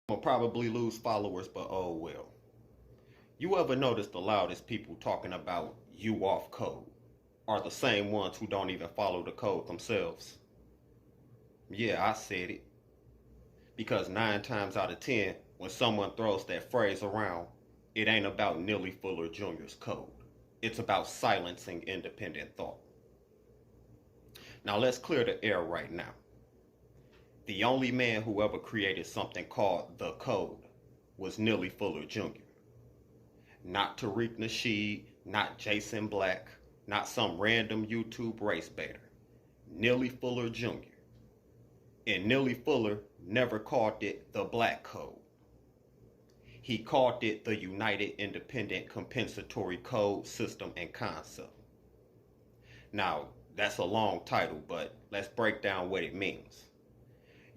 Will probably lose followers, but oh well. You ever notice the loudest people talking about you off code are the same ones who don't even follow the code themselves? Yeah, I said it. Because 9 times out of 10, when someone throws that phrase around, it ain't about Neely Fuller Jr.'s code. It's about silencing independent thought. Now let's clear the air right now. The only man who ever created something called the code was Neely Fuller Jr. Not Tariq Nasheed, not Jason Black, not some random YouTube race baiter. Neely Fuller Jr. And Neely Fuller never called it the Black Code. He called it the United Independent Compensatory Code System and Concept. Now, that's a long title, but let's break down what it means.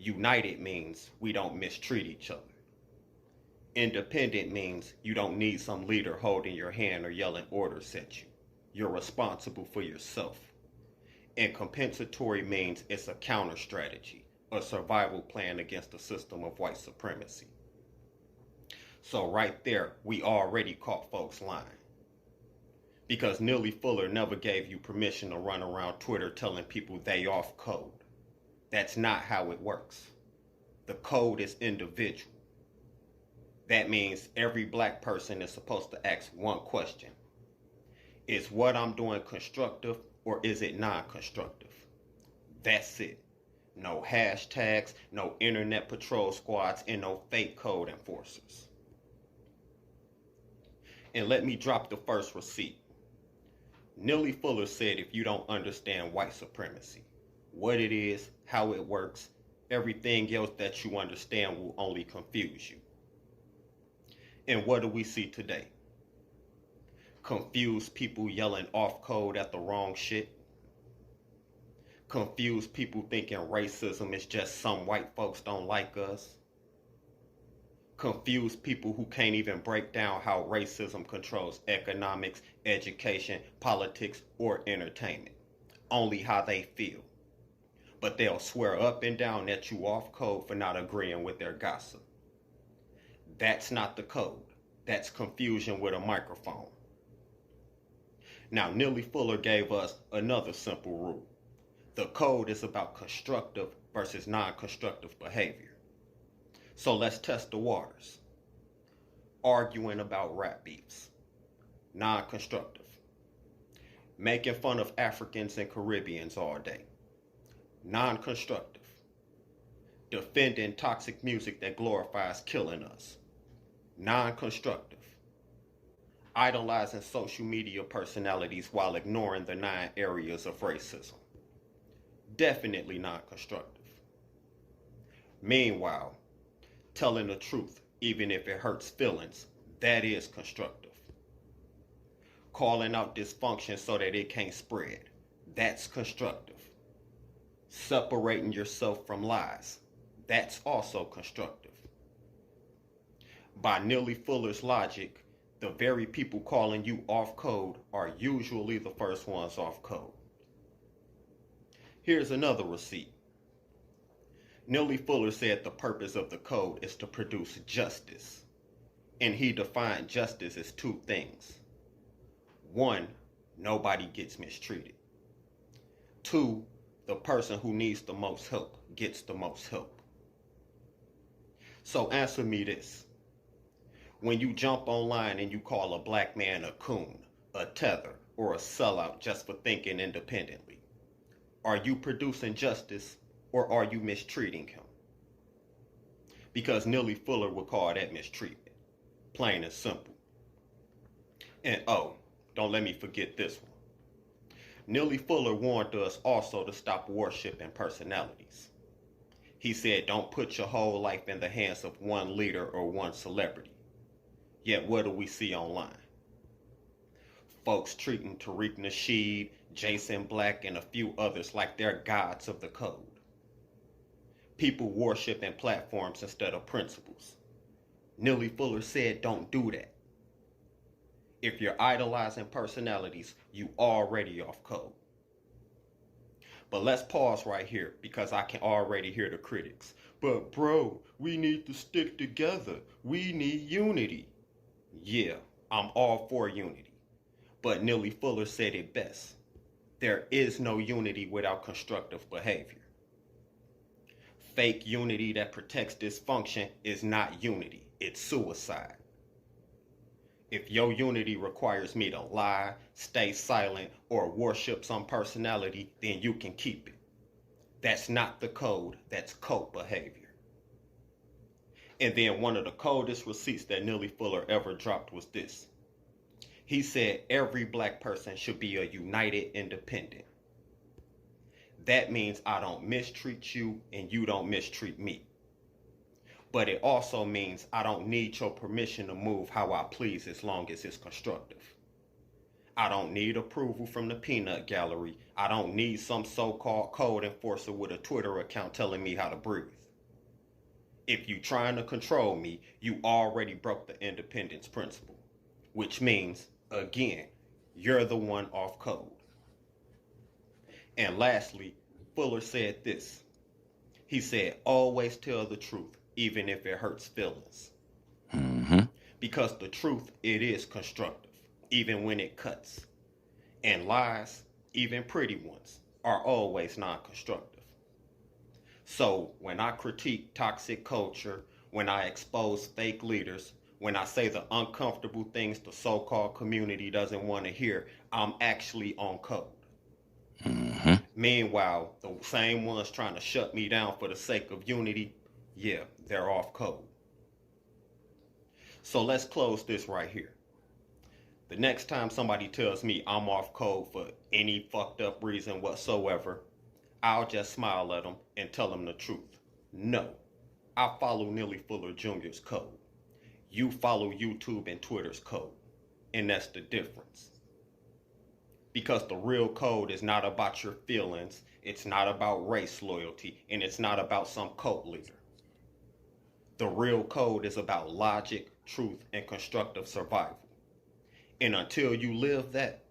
United means we don't mistreat each other. Independent means you don't need some leader holding your hand or yelling orders at you. You're responsible for yourself. And compensatory means it's a counter strategy, a survival plan against the system of white supremacy. So right there, we already caught folks lying. Because Neely Fuller never gave you permission to run around Twitter telling people they off code. That's not how it works. The code is individual. That means every black person is supposed to ask one question. Is what I'm doing constructive or is it non-constructive? That's it. No hashtags, no internet patrol squads, and no fake code enforcers. And let me drop the first receipt. Neely Fuller said if you don't understand white supremacy, what it is, how it works, everything else that you understand will only confuse you. And what do we see today? Confused people yelling off code at the wrong shit. Confused people thinking racism is just some white folks don't like us. Confused people who can't even break down how racism controls economics, education, politics, or entertainment. Only how they feel. But they'll swear up and down that you off code for not agreeing with their gossip. That's not the code. That's confusion with a microphone. Now, Neely Fuller gave us another simple rule. The code is about constructive versus non-constructive behavior. So let's test the waters. Arguing about rap beefs. Non-constructive. Making fun of Africans and Caribbeans all day. Non-constructive. Defending toxic music that glorifies killing us. Non-constructive. Idolizing social media personalities while ignoring the 9 areas of racism. Definitely non-constructive. Meanwhile, telling the truth, even if it hurts feelings, that is constructive. Calling out dysfunction so that it can't spread, that's constructive. Separating yourself from lies, that's also constructive. By Neely Fuller's logic, the very people calling you off code are usually the first ones off code. Here's another receipt. Neely Fuller said the purpose of the code is to produce justice. And he defined justice as 2 things. 1, nobody gets mistreated. 2, the person who needs the most help gets the most help. So answer me this. When you jump online and you call a black man a coon, a tether, or a sellout just for thinking independently, are you producing justice or are you mistreating him? Because Neely Fuller would call that mistreatment. Plain and simple. And oh, don't let me forget this one. Neely Fuller warned us also to stop worshiping personalities. He said don't put your whole life in the hands of one leader or one celebrity. Yet what do we see online? Folks treating Tariq Nasheed, Jason Black, and a few others like they're gods of the code. People worshiping platforms instead of principles. Neely Fuller said don't do that. If you're idolizing personalities, you already off code. But let's pause right here because I can already hear the critics. But bro, we need to stick together. We need unity. Yeah, I'm all for unity. But Neely Fuller said it best. There is no unity without constructive behavior. Fake unity that protects dysfunction is not unity, it's suicide. If your unity requires me to lie, stay silent, or worship some personality, then you can keep it. That's not the code, that's cult behavior. And then one of the coldest receipts that Neely Fuller ever dropped was this. He said every black person should be a united independent. That means I don't mistreat you and you don't mistreat me. But it also means I don't need your permission to move how I please as long as it's constructive. I don't need approval from the peanut gallery. I don't need some so-called code enforcer with a Twitter account telling me how to breathe. If you trying to control me, you already broke the independence principle, which means, again, you're the one off code. And lastly, Fuller said this. He said, always tell the truth, even if it hurts feelings. Because the truth, it is constructive, even when it cuts. And lies, even pretty ones, are always non-constructive. So when I critique toxic culture, when I expose fake leaders, when I say the uncomfortable things the so-called community doesn't want to hear, I'm actually on code. Meanwhile, the same ones trying to shut me down for the sake of unity, yeah, they're off code. So let's close this right here. The next time somebody tells me I'm off code for any fucked up reason whatsoever, I'll just smile at them and tell them the truth. No, I follow Neely Fuller Jr.'s code. You follow YouTube and Twitter's code. And that's the difference. Because the real code is not about your feelings, it's not about race loyalty, and it's not about some cult leader. The real code is about logic, truth, and constructive survival. And until you live that,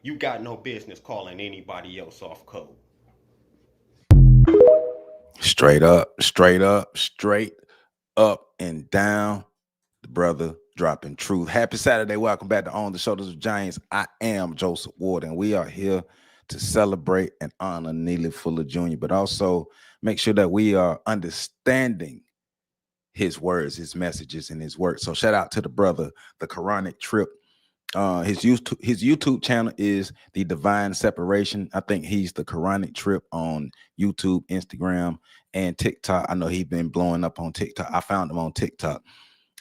you got no business calling anybody else off code. Straight up, straight up, straight up and down. The brother dropping truth. Happy Saturday. Welcome back to On the Shoulders of Giants. I am Joseph Ward, and we are here to celebrate and honor Neely Fuller Jr., but also make sure that we are understanding his words, his messages, and his work. So shout out to the brother, the Quranic Trip. His YouTube channel is The Divine Separation. I think he's the Quranic Trip on YouTube, Instagram, and TikTok. I know he's been blowing up on TikTok. I found him on TikTok,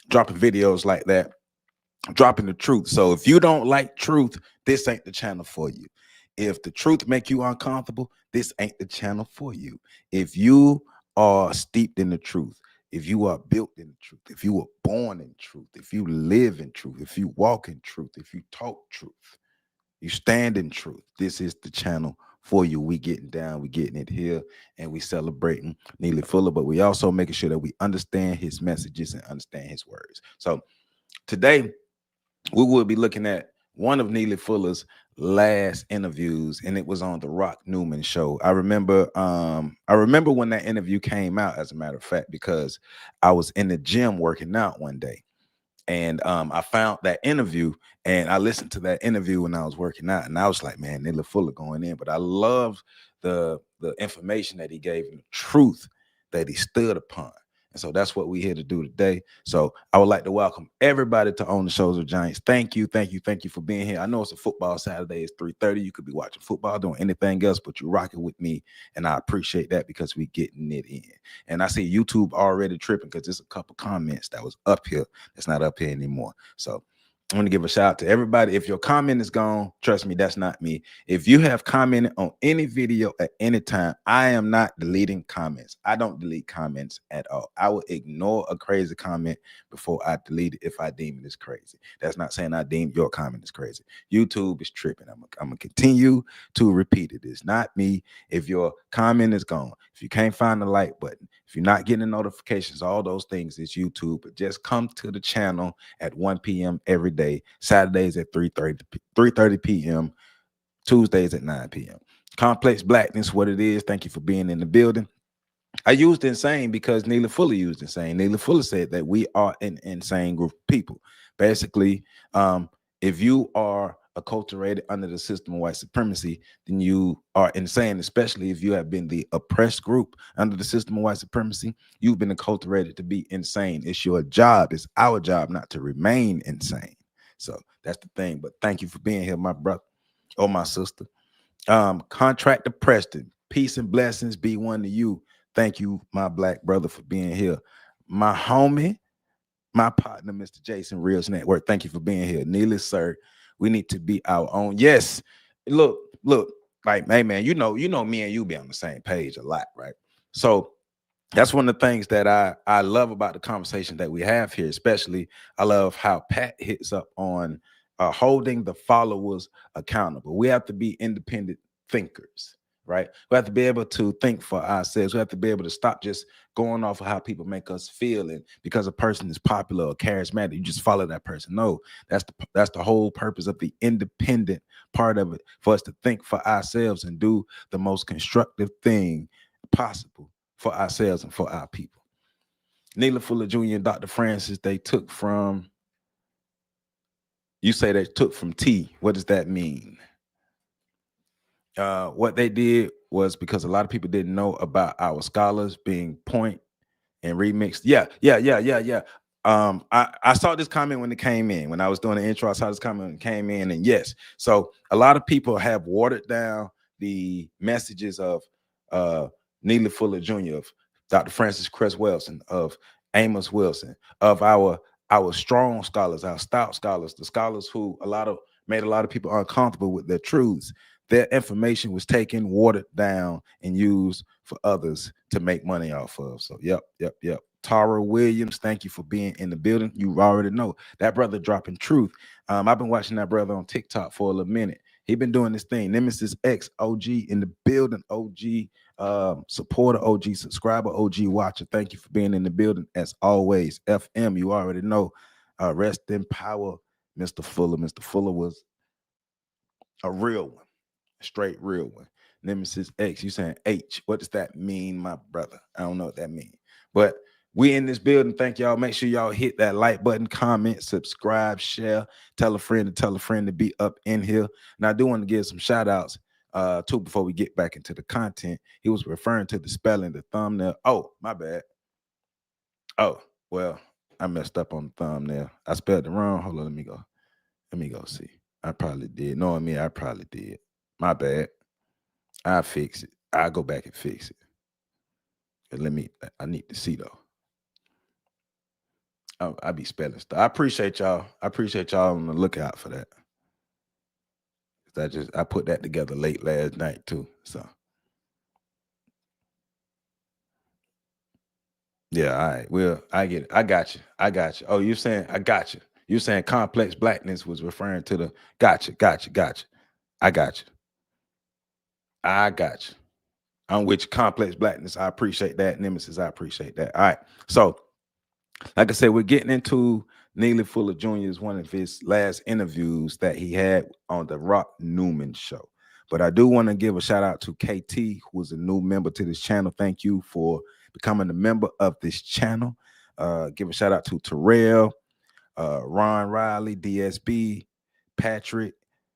dropping videos like that, dropping the truth. So if you don't like truth, this ain't the channel for you. If the truth make you uncomfortable, this ain't the channel for you. If you are steeped in the truth, if you are built in the truth, if you were born in truth, if you live in truth, if you walk in truth, if you talk truth, you stand in truth, this is the channel for you. We getting down, we getting it here, and we celebrating Neely Fuller, but we also making sure that we understand his messages and understand his words. So today, we will be looking at one of Neely Fuller's last interviews, and it was on the Rock Newman show. I remember when that interview came out, as a matter of fact, because I was in the gym working out one day, and I found that interview, and I listened to that interview when I was working out, and I was like, man, Neely Fuller going in. But I love the information that he gave and the truth that he stood upon. And so that's what we're here to do today. So I would like to welcome everybody to On the Shoulders of Giants. Thank you for being here. I know it's a football Saturday. It's 3:30. You could be watching football, doing anything else, but you're rocking with me, and I appreciate that because we're getting it in. And I see YouTube already tripping because there's a couple comments that was up here that's not up here anymore. So I want to give a shout out to everybody. If your comment is gone, trust me, that's not me. If you have commented on any video at any time, I am not deleting comments. I don't delete comments at all. I will ignore a crazy comment before I delete it if I deem it as crazy. That's not saying I deem your comment as crazy. YouTube is tripping. I'm going to continue to repeat it. It's not me. If your comment is gone, if you can't find the like button, if you're not getting notifications, all those things, it's YouTube. But just come to the channel at 1 p.m. every day. Saturdays at 3:30 p.m. Tuesdays at 9 p.m. Complex Blackness, what it is. Thank you for being in the building. I used insane because Neely Fuller used insane. Neely Fuller said that we are an insane group of people. Basically, if you are acculturated under the system of white supremacy, then you are insane, especially if you have been the oppressed group under the system of white supremacy. You've been acculturated to be insane. It's your job. It's our job not to remain insane. So that's the thing. But thank you for being here, my brother or my sister. Contractor Preston, peace and blessings be one to you. Thank you, my black brother, for being here. My homie, my partner, Mr. Jason Reels Network. Thank you for being here. Neely, sir, we need to be our own. Yes. Look, like, hey man, you know, me and you be on the same page a lot, right? So that's one of the things that I love about the conversation that we have here. Especially, I love how Pat hits up on holding the followers accountable. We have to be independent thinkers, right? We have to be able to think for ourselves. We have to be able to stop just going off of how people make us feel, and because a person is popular or charismatic, you just follow that person. No, that's the whole purpose of the independent part of it, for us to think for ourselves and do the most constructive thing possible for ourselves and for our people. Neely Fuller Jr. and Dr. Francis, they took from, you say they took from T. What does that mean? What they did was, because a lot of people didn't know about our scholars being point and remixed. Yeah. I saw this comment when it came in. When I was doing the intro, I saw this comment when it came in, and yes. So a lot of people have watered down the messages of Neely Fuller Jr., of Dr. Francis Cress Wilson, of Amos Wilson, of our strong scholars, our stout scholars, the scholars who made a lot of people uncomfortable with their truths. Their information was taken, watered down, and used for others to make money off of. So, yep. Tara Williams, thank you for being in the building. You already know that brother dropping truth. I've been watching that brother on TikTok for a little minute. He been doing this thing. Nemesis X, OG in the building, OG supporter, OG subscriber, OG watcher. Thank you for being in the building as always. FM, you already know. Rest in power, Mr. Fuller. Mr. Fuller was a real one, a straight real one. Nemesis X, you saying H. What does that mean, my brother? I don't know what that means. But we in this building. Thank y'all. Make sure y'all hit that like button, comment, subscribe, share, tell a friend to be up in here. And I do want to give some shout outs too before we get back into the content. He was referring to the spelling, the thumbnail. Oh, my bad. Oh, well, I messed up on the thumbnail. I spelled it wrong. Hold on, let me go see. I probably did. Knowing me, I probably did. My bad. I'll fix it. I'll go back and fix it. I need to see though. I be spelling stuff. I appreciate y'all. On the lookout for that. I put that together late last night too. So yeah, all right. Well, I get it. I got you. Oh, you're saying I got you. You're saying complex blackness was referring to the gotcha. I got you. I'm with you. Complex blackness. I appreciate that. Nemesis, I appreciate that. All right. So, like I said, we're getting into Neely Fuller Jr.'s one of his last interviews that he had on the Rock Newman show. But I do want to give a shout out to KT, who is a new member to this channel. Thank you for becoming a member of this channel. Give a shout out to Terrell, Ron Riley, DSB, Patrick,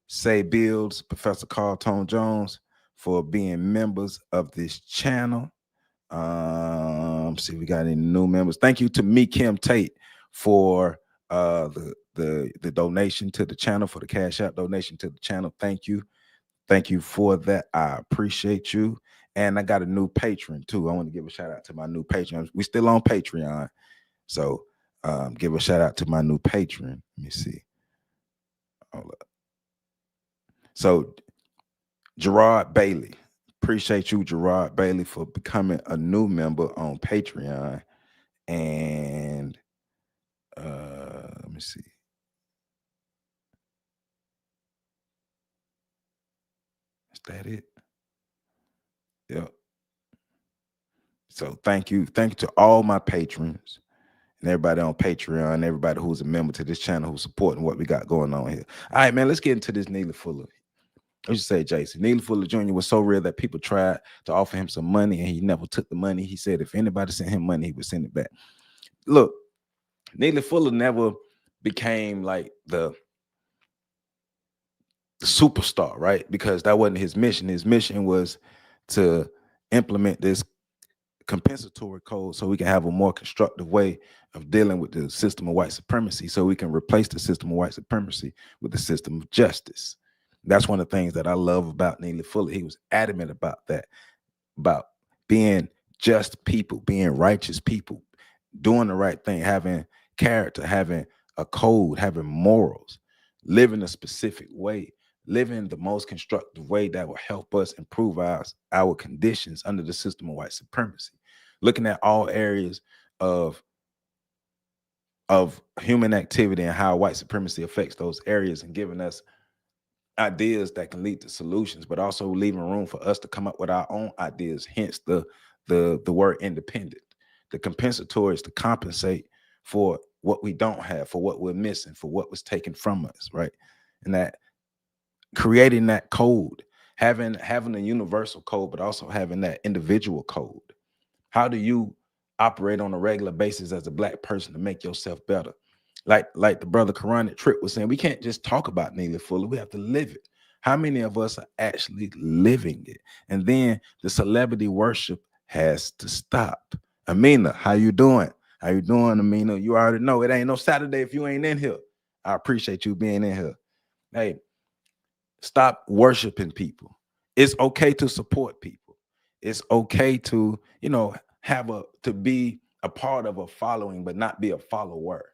Say Builds, Professor Carl Tone Jones, for being members of this channel. See if we got any new members. Thank you to Me Kim Tate for the donation to the channel, for the Cashapp donation to the channel. Thank you for that. I appreciate you. And I got a new patron too. I want to give a shout out to my new patron. We still on Patreon, so give a shout out to my new patron. Let me see. Hold up. So Gerard Bailey, appreciate you, Gerard Bailey, for becoming a new member on Patreon. And let me see. Is that it? Yep. So thank you to all my patrons and everybody on Patreon, everybody who's a member to this channel, who's supporting what we got going on here. All right, man, let's get into this Neely Fuller. I used to say Jason. Neely Fuller Jr. was so real that people tried to offer him some money and he never took the money. He said if anybody sent him money, he would send it back. Look, Neely Fuller never became like the superstar, right? Because that wasn't his mission. His mission was to implement this compensatory code so we can have a more constructive way of dealing with the system of white supremacy, so we can replace the system of white supremacy with the system of justice. That's one of the things that I love about Neely Fuller. He was adamant about that, about being just people, being righteous people, doing the right thing, having character, having a code, having morals, living a specific way, living the most constructive way that will help us improve our conditions under the system of white supremacy. Looking at all areas of human activity and how white supremacy affects those areas, and giving us ideas that can lead to solutions, but also leaving room for us to come up with our own ideas. Hence the word independent. The compensatory is to compensate for what we don't have, for what we're missing, for what was taken from us, right? And that creating that code, having a universal code, but also having that individual code. How do you operate on a regular basis as a Black person to make yourself better? Like the brother Quranic Trip was saying, we can't just talk about Neely Fuller, we have to live it. How many of us are actually living it? And then the celebrity worship has to stop. Amina, how you doing? How you doing, Amina? You already know it ain't no Saturday if you ain't in here. I appreciate you being in here. Hey, stop worshiping people. It's okay to support people. It's okay to, to be a part of a following, but not be a follower.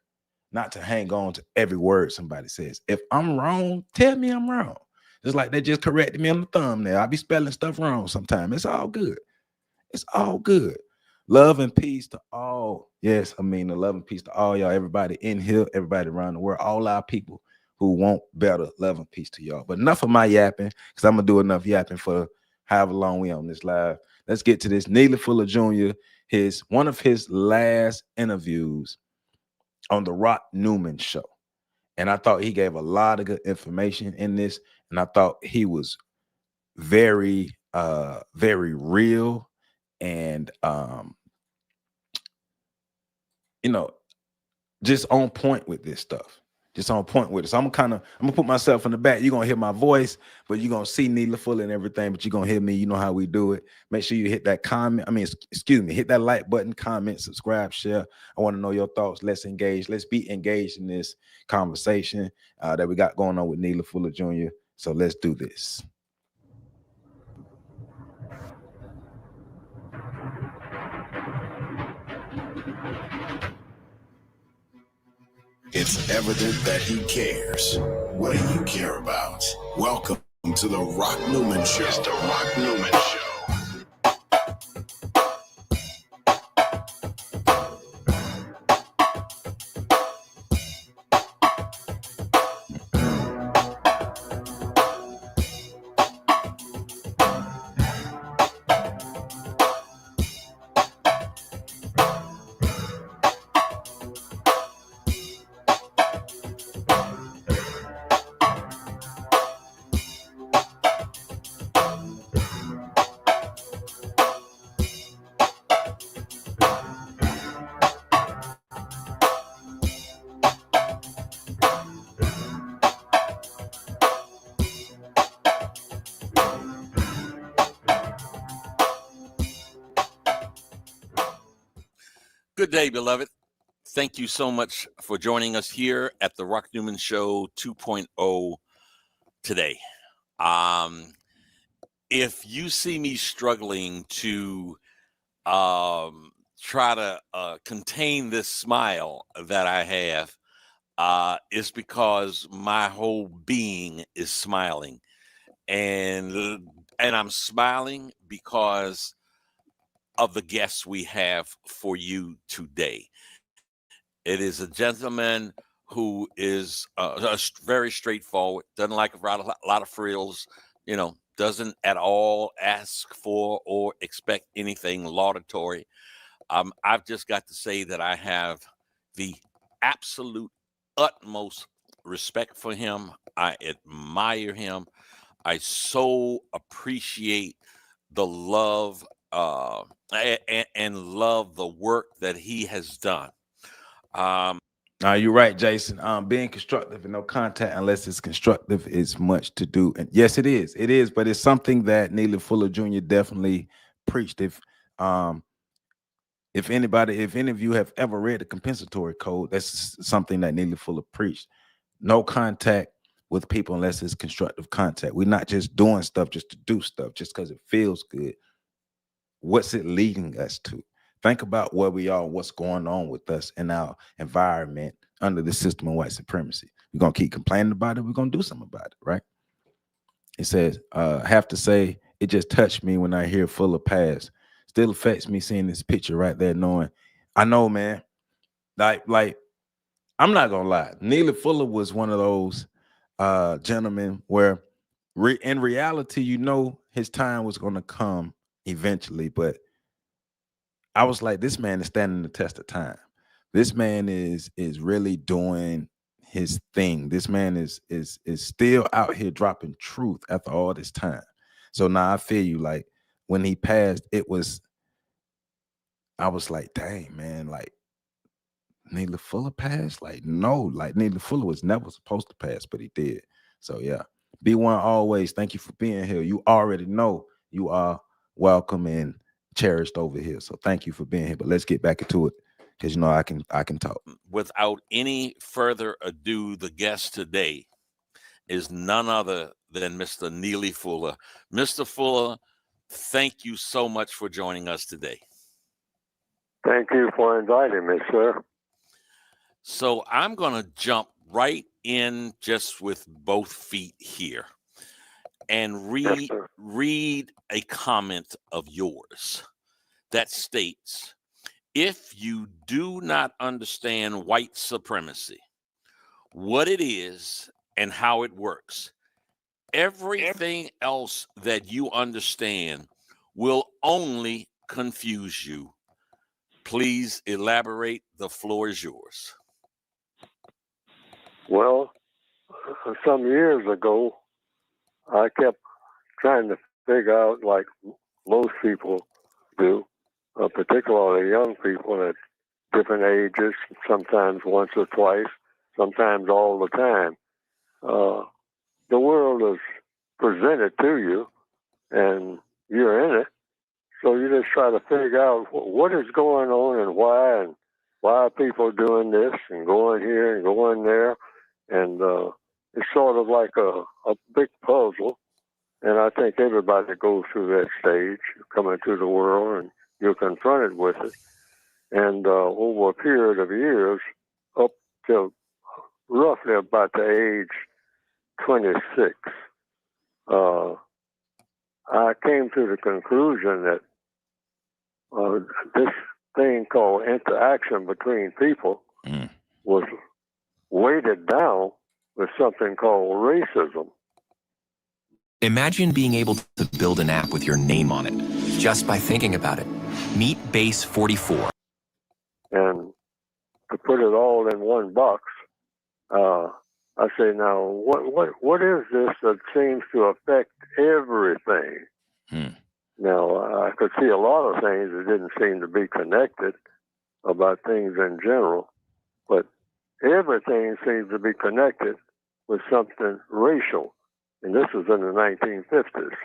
Not to hang on to every word somebody says. If I'm wrong, tell me I'm wrong. Just like they just corrected me on the thumbnail. I be spelling stuff wrong sometimes. It's all good. It's all good. Love and peace to all. Yes, I mean, the love and peace to all y'all, everybody in here, everybody around the world, all our people who want better. Love and peace to y'all. But enough of my yapping, because I'm going to do enough yapping for however long we on this live. Let's get to this. Neely Fuller Jr., one of his last interviews on the Rock Newman show. And I thought he gave a lot of good information in this. And I thought he was very, very real and, just on point with this stuff. Just on point with it. So I'm gonna put myself in the back. You're gonna hear my voice, but you're gonna see Neely Fuller and everything, but you're gonna hear me. You know how we do it. Make sure you hit that comment. Hit that like button, comment, subscribe, share. I want to know your thoughts. Let's engage. Let's be engaged in this conversation that we got going on with Neely Fuller Jr. So let's do this. It's evident that he cares. What do you care about? Welcome to the Rock Newman Show. It's the Rock Newman Show. Good day, beloved. Thank you so much for joining us here at the Rock Newman Show 2.0 today. If you see me struggling to try to contain this smile that I have, it's because my whole being is smiling. And I'm smiling because of the guests we have for you today. It is a gentleman who is very straightforward, doesn't like a lot of frills, doesn't at all ask for or expect anything laudatory. I've just got to say that I have the absolute utmost respect for him. I admire him. I so appreciate the love and love the work that he has done. No, you're right, Jason. Being constructive and no contact unless it's constructive is much to do. And yes, it is, but it's something that Neely Fuller Jr. definitely preached. If any of you have ever read the compensatory code, that's something that Neely Fuller preached. No contact with people unless it's constructive contact. We're not just doing stuff just to do stuff, just because it feels good. What's it leading us to? Think about where we are, what's going on with us in our environment under the system of white supremacy. We're going to keep complaining about it. We're going to do something about it, right? It says, have to say, it just touched me when I hear Fuller pass. Still affects me seeing this picture right there, knowing, I know, man, like I'm not going to lie. Neely Fuller was one of those gentlemen where in reality, you know, his time was going to come eventually, but I was like, this man is standing the test of time. This man is really doing his thing. This man is still out here dropping truth after all this time. So now I feel you. Like when he passed, I was like, dang, man, like Neely Fuller passed? Like, no, like Neely Fuller was never supposed to pass, but he did. So yeah. B1 always, thank you for being here. You already know you are welcome and cherished over here. So thank you for being here. But let's get back into it, because you know I can talk. Without any further ado, the guest today is none other than Mr. Neely Fuller. Mr. Fuller, thank you so much for joining us today. Thank you for inviting me, sir. So I'm going to jump right in just with both feet here and read a comment of yours that states, if you do not understand white supremacy, what it is and how it works, everything else that you understand will only confuse you. Please elaborate. The floor is yours. Well, some years ago, I kept trying to figure out, like most people do, particularly young people at different ages, sometimes once or twice, sometimes all the time. The world is presented to you, and you're in it. So you just try to figure out what is going on and why are people doing this and going here and going there. And it's sort of like a big puzzle. And I think everybody goes through that stage, coming to the world, and you're confronted with it. And over a period of years, up to roughly about the age 26, I came to the conclusion that this thing called interaction between people was weighted down with something called racism. Imagine being able to build an app with your name on it just by thinking about it. Meet Base 44. And to put it all in one box, I say, now, what is this that seems to affect everything? Now, I could see a lot of things that didn't seem to be connected about things in general, but everything seems to be connected with something racial. And this was in the 1950s.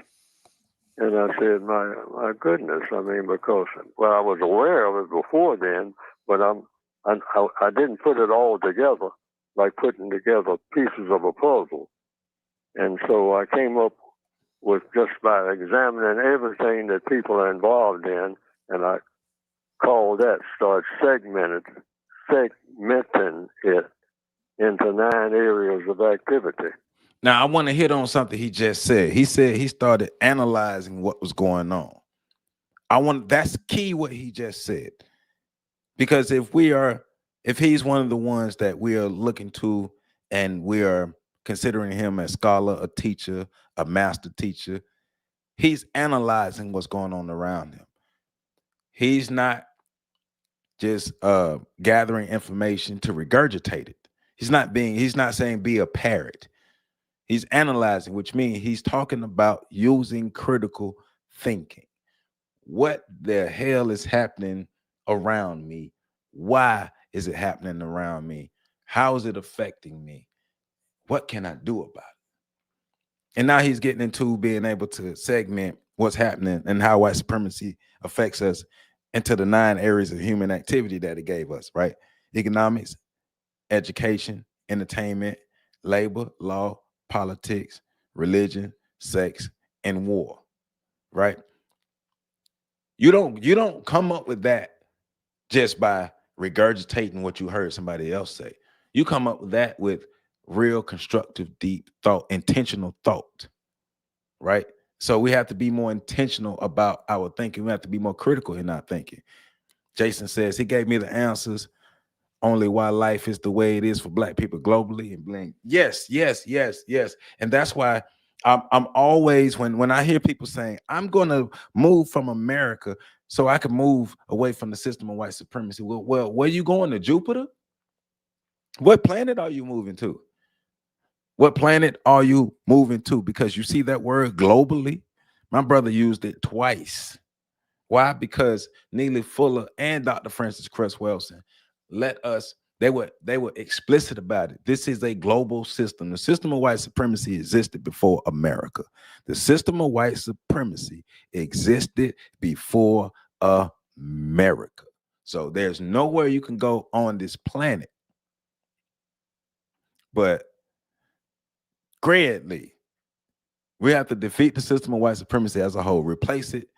And I said, my goodness, I mean, because, well, I was aware of it before then, but I didn't put it all together like putting together pieces of a puzzle. And so I came up with, just by examining everything that people are involved in, and I called that, start segmenting it into 9 areas of activity. Now, I want to hit on something he just said. He said he started analyzing what was going on. That's key what he just said. Because if he's one of the ones that we are looking to and we are considering him a scholar, a teacher, a master teacher, he's analyzing what's going on around him. He's not just gathering information to regurgitate it. He's not saying be a parrot. He's analyzing, which means he's talking about using critical thinking. What the hell is happening around me? Why is it happening around me? How is it affecting me? What can I do about it? And now he's getting into being able to segment what's happening and how white supremacy affects us into the 9 areas of human activity that it gave us, right? Economics, education, entertainment, labor, law, politics, religion, sex, and war, right? You don't come up with that just by regurgitating what you heard somebody else say. You come up with that with real constructive, deep thought, intentional thought, right? So we have to be more intentional about our thinking. We have to be more critical in our thinking. Jason says he gave me the answers only why life is the way it is for Black people globally and blink. Yes. And that's why I'm always, when I hear people saying, I'm going to move from America so I can move away from the system of white supremacy. Well, where are you going, to Jupiter? What planet are you moving to? What planet are you moving to? Because you see that word globally. My brother used it twice. Why? Because Neely Fuller and Dr. Francis Cress Welsing they were explicit about it. This is a global system. The system of white supremacy existed before America. The system of white supremacy existed before America. So there's nowhere you can go on this planet but granted, we have to defeat the system of white supremacy as a whole, replace it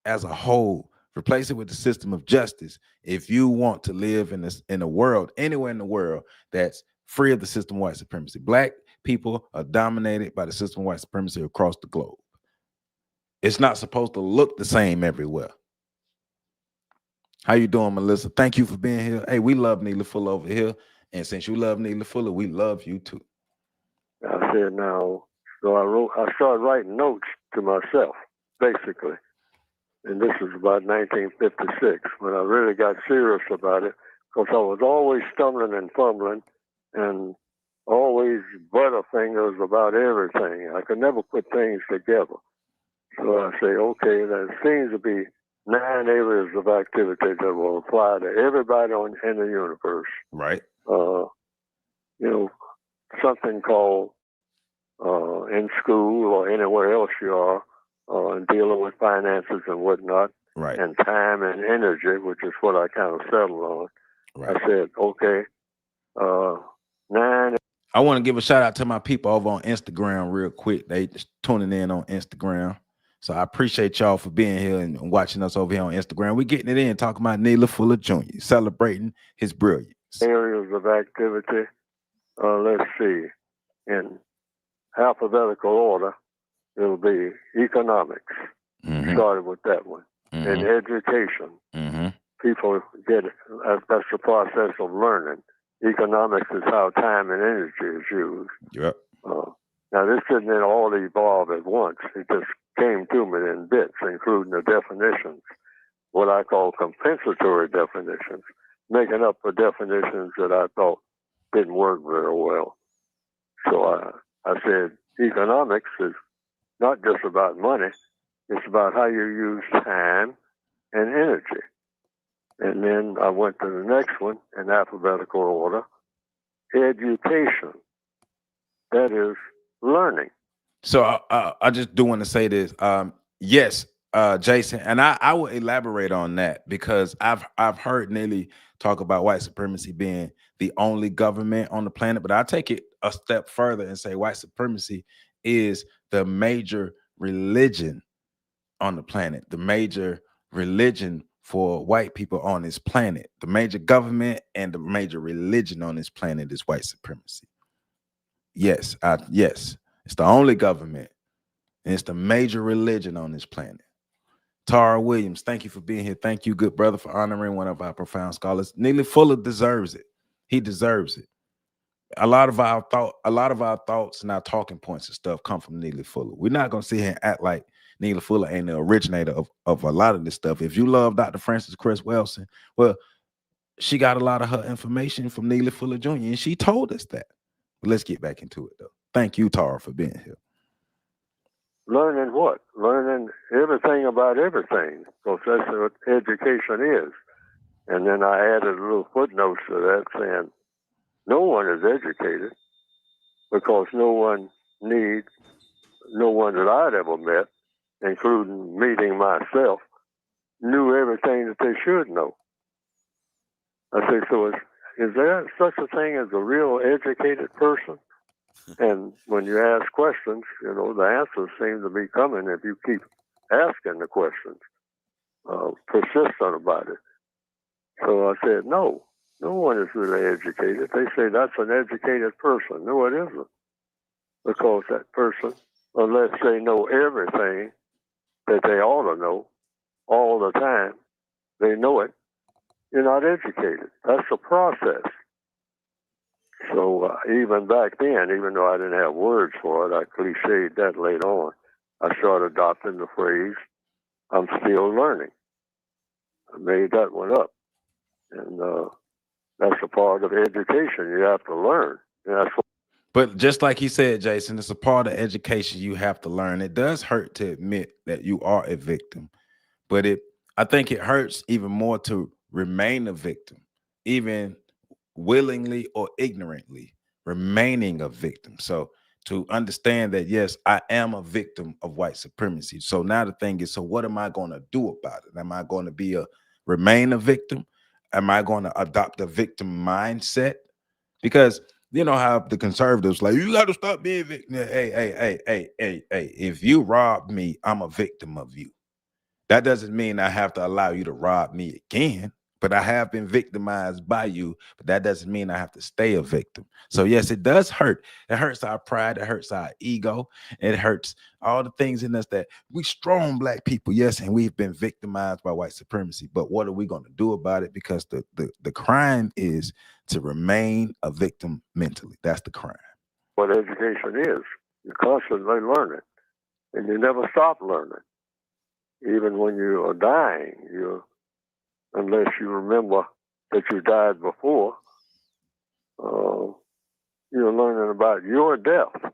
as a whole, replace it with the system of justice. If you want to live in a world, anywhere in the world that's free of the system of white supremacy. Black people are dominated by the system of white supremacy across the globe. It's not supposed to look the same everywhere. How you doing, Melissa? Thank you for being here. Hey, we love Neely Fuller over here. And since you love Neely Fuller, we love you too. I said now, so I started writing notes to myself, basically. And this was about 1956 when I really got serious about it, because I was always stumbling and fumbling and always butterfingers about everything. I could never put things together. So I say, okay, there seems to be 9 areas of activity that will apply to everybody in the universe. Right. Something called in school or anywhere else you are, and dealing with finances and whatnot, right, and time and energy, which is what I kind of settled on. Right. I said, okay, 9. I want to give a shout out to my people over on Instagram real quick. They just tuning in on Instagram. So I appreciate y'all for being here and watching us over here on Instagram. We're getting it in, talking about Neely Fuller Jr., celebrating his brilliance. Areas of activity, let's see, in alphabetical order, it'll be economics. Mm-hmm. Started with that one. Mm-hmm. And education. Mm-hmm. People get it. That's the process of learning. Economics is how time and energy is used. Yep. Now, this didn't all evolve at once. It just came to me in bits, including the definitions, what I call compensatory definitions, making up for definitions that I thought didn't work very well. So I said economics is not just about money. It's about how you use time and energy. And then I went to the next one in alphabetical order, education. That is learning. So I just do want to say this. Yes, Jason, and I will elaborate on that because I've heard Neely talk about white supremacy being the only government on the planet, but I take it a step further and say white supremacy is the major religion on the planet, the major religion for white people on this planet. The major government and the major religion on this planet is white supremacy. Yes, yes, it's the only government, and it's the major religion on this planet. Tara Williams, thank you for being here. Thank you, good brother, for honoring one of our profound scholars. Neely Fuller deserves it. He deserves it. A lot of our thoughts and our talking points and stuff come from Neely Fuller. We're not gonna sit here and act like Neely Fuller ain't the originator of a lot of this stuff. If you love Dr. Francis Cress Welsing, well, she got a lot of her information from Neely Fuller Jr. and she told us that. But let's get back into it though. Thank you, Tara, for being here. Learning what? Learning everything about everything, because that's what education is. And then I added a little footnote to that saying, no one is educated because no one that I'd ever met, including meeting myself, knew everything that they should know. I say, so is there such a thing as a real educated person? And when you ask questions, the answers seem to be coming if you keep asking the questions, persistent about it. So I said, no one is really educated. They say that's an educated person. No, it isn't. Because that person, unless they know everything that they ought to know all the time, they know it, you're not educated. That's a process. So even back then, even though I didn't have words for it, I cliched that later on. I started adopting the phrase, I'm still learning. I made that one up. And that's a part of education. You have to learn. And that's what. But just like he said, Jason, it's a part of education you have to learn. It does hurt to admit that you are a victim, but I think it hurts even more to remain a victim, even willingly or ignorantly remaining a victim. So to understand that, yes, I am a victim of white supremacy. So now the thing is, so what am I going to do about it? Am I going to remain a victim? Am I going to adopt a victim mindset? Because you know how the conservatives like, you got to stop being victim. Hey, if you rob me, I'm a victim of you. That doesn't mean I have to allow you to rob me again, but I have been victimized by you, but that doesn't mean I have to stay a victim. So yes, it does hurt. It hurts our pride. It hurts our ego. It hurts all the things in us that we strong Black people. Yes, and we've been victimized by white supremacy, but what are we going to do about it? Because the crime is to remain a victim mentally. That's the crime. What education is. You constantly learn it, and you never stop learning. Even when you are dying, unless you remember that you died before, you're learning about your death.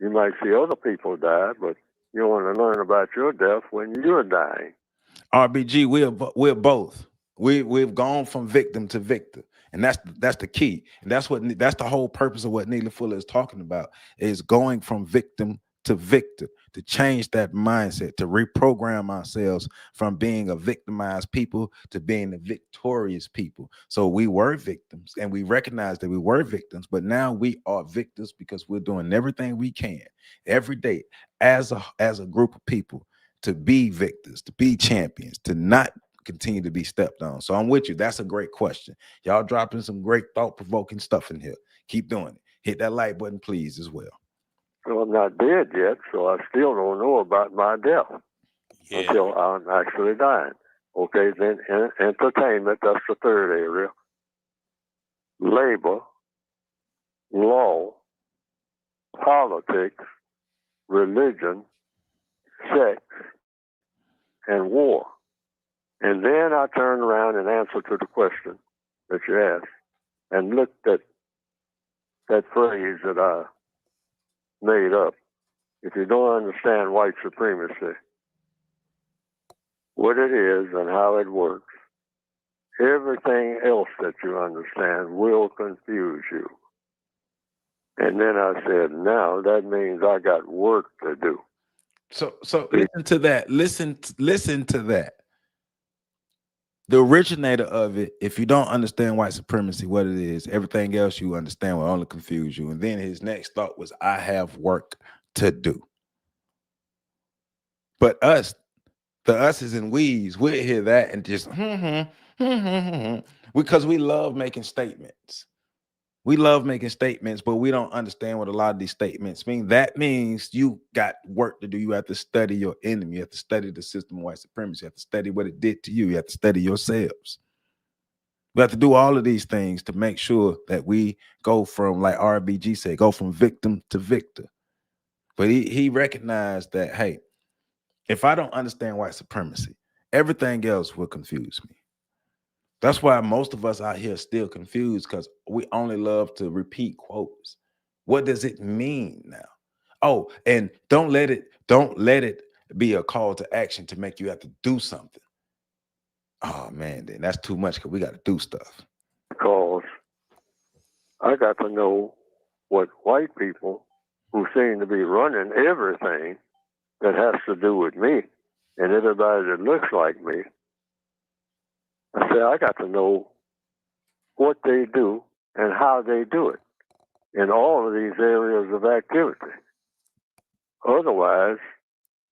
You might see other people die, but you want to learn about your death when you're dying. RBG, we're both. We've gone from victim to victor, and that's the key, and that's the whole purpose of what Neely Fuller is talking about, is going from victim to victor, to change that mindset, to reprogram ourselves from being a victimized people to being a victorious people. So we were victims, and we recognized that we were victims, but now we are victors because we're doing everything we can every day as a group of people to be victors, to be champions, to not continue to be stepped on. So I'm with you. That's a great question. Y'all dropping some great thought-provoking stuff in here. Keep doing it. Hit that like button, please, as well. So I'm not dead yet, so I still don't know about my death until I'm actually dying. Okay, then entertainment, that's the third area. Labor, law, politics, religion, sex, and war. And then I turned around and answered to the question that you asked and looked at that phrase that I made up. If you don't understand white supremacy, what it is and how it works, everything else that you understand will confuse you. And then I said, now that means I got work to do. So listen to that. Listen to that. The originator of it, if you don't understand white supremacy, what it is, everything else you understand will only confuse you. And then his next thought was, I have work to do. But the us's and we's, we'll hear that and just because we love making statements. We love making statements, but we don't understand what a lot of these statements mean. That means you got work to do. You have to study your enemy. You have to study the system of white supremacy. You have to study what it did to you. You have to study yourselves. We have to do all of these things to make sure that we go from, like RBG said, go from victim to victor. But he recognized that, hey, if I don't understand white supremacy, everything else will confuse me. That's why most of us out here are still confused, because we only love to repeat quotes. What does it mean now? Oh, and don't let it be a call to action to make you have to do something. Oh man, then that's too much because we got to do stuff. Because I got to know what white people who seem to be running everything that has to do with me and everybody that looks like me. I said, I got to know what they do and how they do it in all of these areas of activity. Otherwise,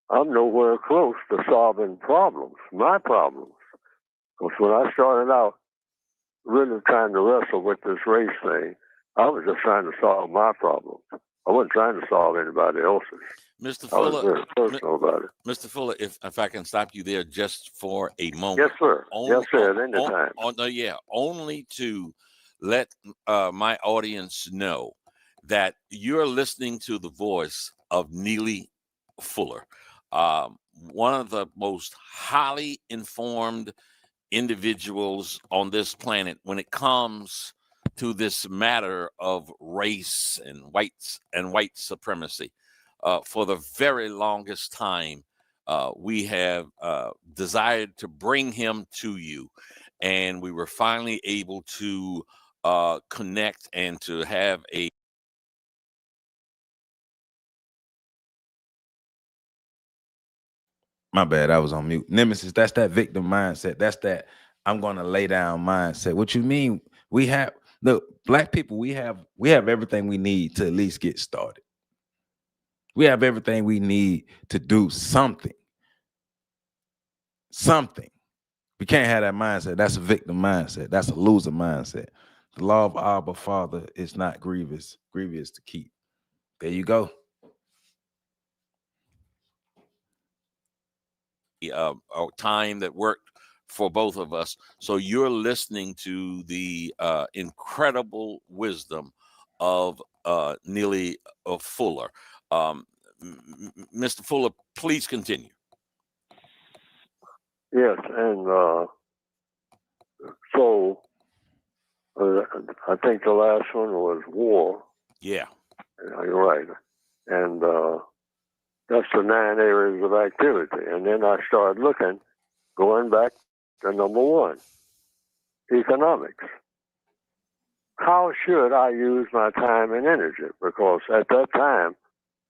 I'm nowhere close to solving problems, my problems. Because when I started out really trying to wrestle with this race thing, I was just trying to solve my problems. I wasn't trying to solve anybody else's. Mr. I was Fuller, very personal about it. Mr. Fuller, if I can stop you there just for a moment. Yes, sir. Yes, sir, at any time. Only to let my audience know that you're listening to the voice of Neely Fuller, one of the most highly informed individuals on this planet when it comes to this matter of race and white supremacy. For the very longest time, we have desired to bring him to you, and we were finally able to connect and to have a My bad, I was on mute. Nemesis, that's that victim mindset. That's that I'm gonna lay down mindset. What you mean? We have look, black people, we have everything we need to at least get started. We have everything we need to do something. Something. We can't have that mindset. That's a victim mindset. That's a loser mindset. The law of Abba Father is not grievous to keep. There you go. time that worked for both of us. So you're listening to the incredible wisdom of Neely Fuller. Mr. Fuller, please continue. Yes, and so I think the last one was war. Yeah. You're right. And that's the 9 areas of activity. And then I started going back to number 1, economics. How should I use my time and energy? Because at that time,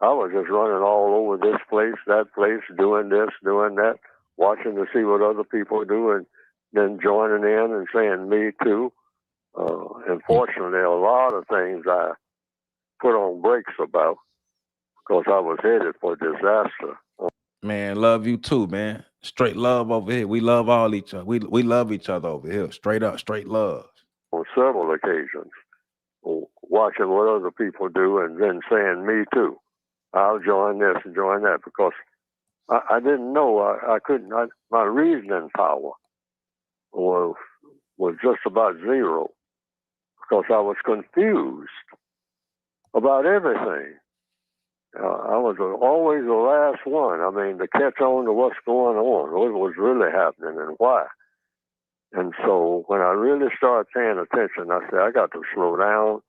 I was just running all over this place, that place, doing this, doing that, watching to see what other people do, and then joining in and saying, me too. Unfortunately, a lot of things I put on brakes about because I was headed for disaster. Man, love you too, man. Straight love over here. We love all each other. We love each other over here. Straight up, straight love. On several occasions, watching what other people do and then saying, me too. I'll join this and join that, because I didn't know. I couldn't. My reasoning power was just about zero, because I was confused about everything. I was always the last one. I mean, to catch on to what's going on, what was really happening and why. And so when I really started paying attention, I said, I got to slow down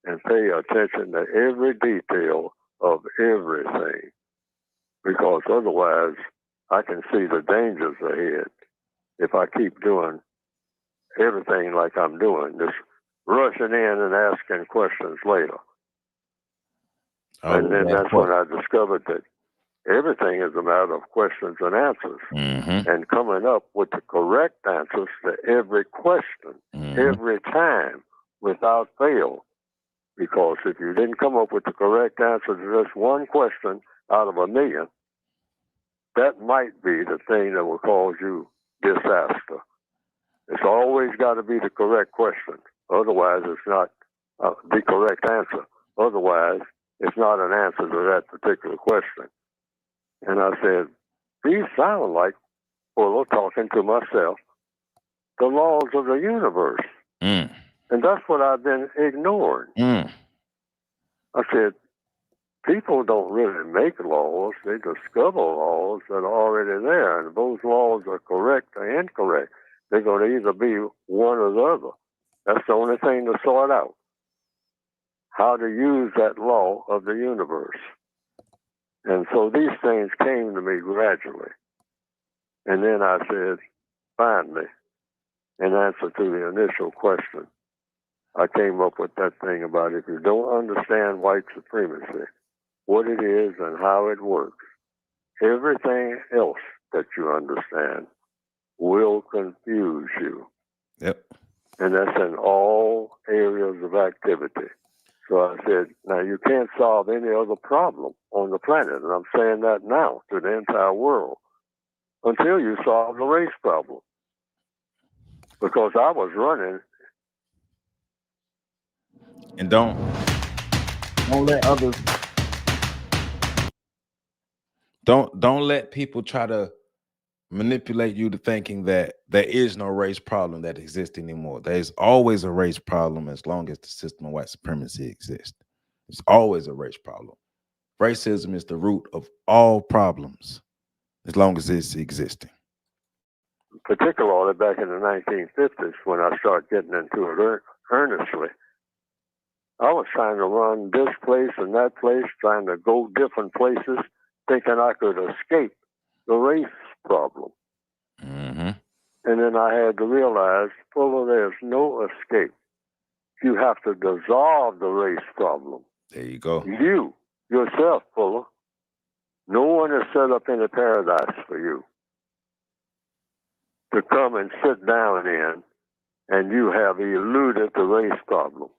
and pay attention to every detail of everything, because otherwise I can see the dangers ahead if I keep doing everything like I'm doing, just rushing in and asking questions later. And then that's when I discovered that everything is a matter of questions and answers, and coming up with the correct answers to every question, every time, without fail. Because if you didn't come up with the correct answer to just one question out of 1,000,000, that might be the thing that will cause you disaster. It's always got to be the correct question. Otherwise, it's not the correct answer. Otherwise, it's not an answer to that particular question. And I said, these sound like Fuller talking to myself, the laws of the universe. And that's what I've been ignoring. I said, people don't really make laws. They discover laws that are already there. And if those laws are correct or incorrect, they're going to either be one or the other. That's the only thing to sort out. how to use that law of the universe. And so these things came to me gradually. And then I said, finally, in answer to the initial question, I came up with that thing about if you don't understand white supremacy, what it is and how it works, everything else that you understand will confuse you. Yep. And that's in all areas of activity. So I said, now you can't solve any other problem on the planet, and I'm saying that now to the entire world, until you solve the race problem. Because I was running. And don't let others don't let people try to manipulate you to thinking that there is no race problem that exists anymore. There's always a race problem as long as the system of white supremacy exists. There's always a race problem. Racism is the root of all problems as long as it's existing. Particularly back in the 1950s when I started getting into it earnestly. I was trying to run this place and that place, trying to go different places, thinking I could escape the race problem. Mm-hmm. And then I had to realize, Fuller, there's no escape. You have to dissolve the race problem. There you go. You, yourself, Fuller. No one has set up any paradise for you to come and sit down in, and you have eluded the race problem.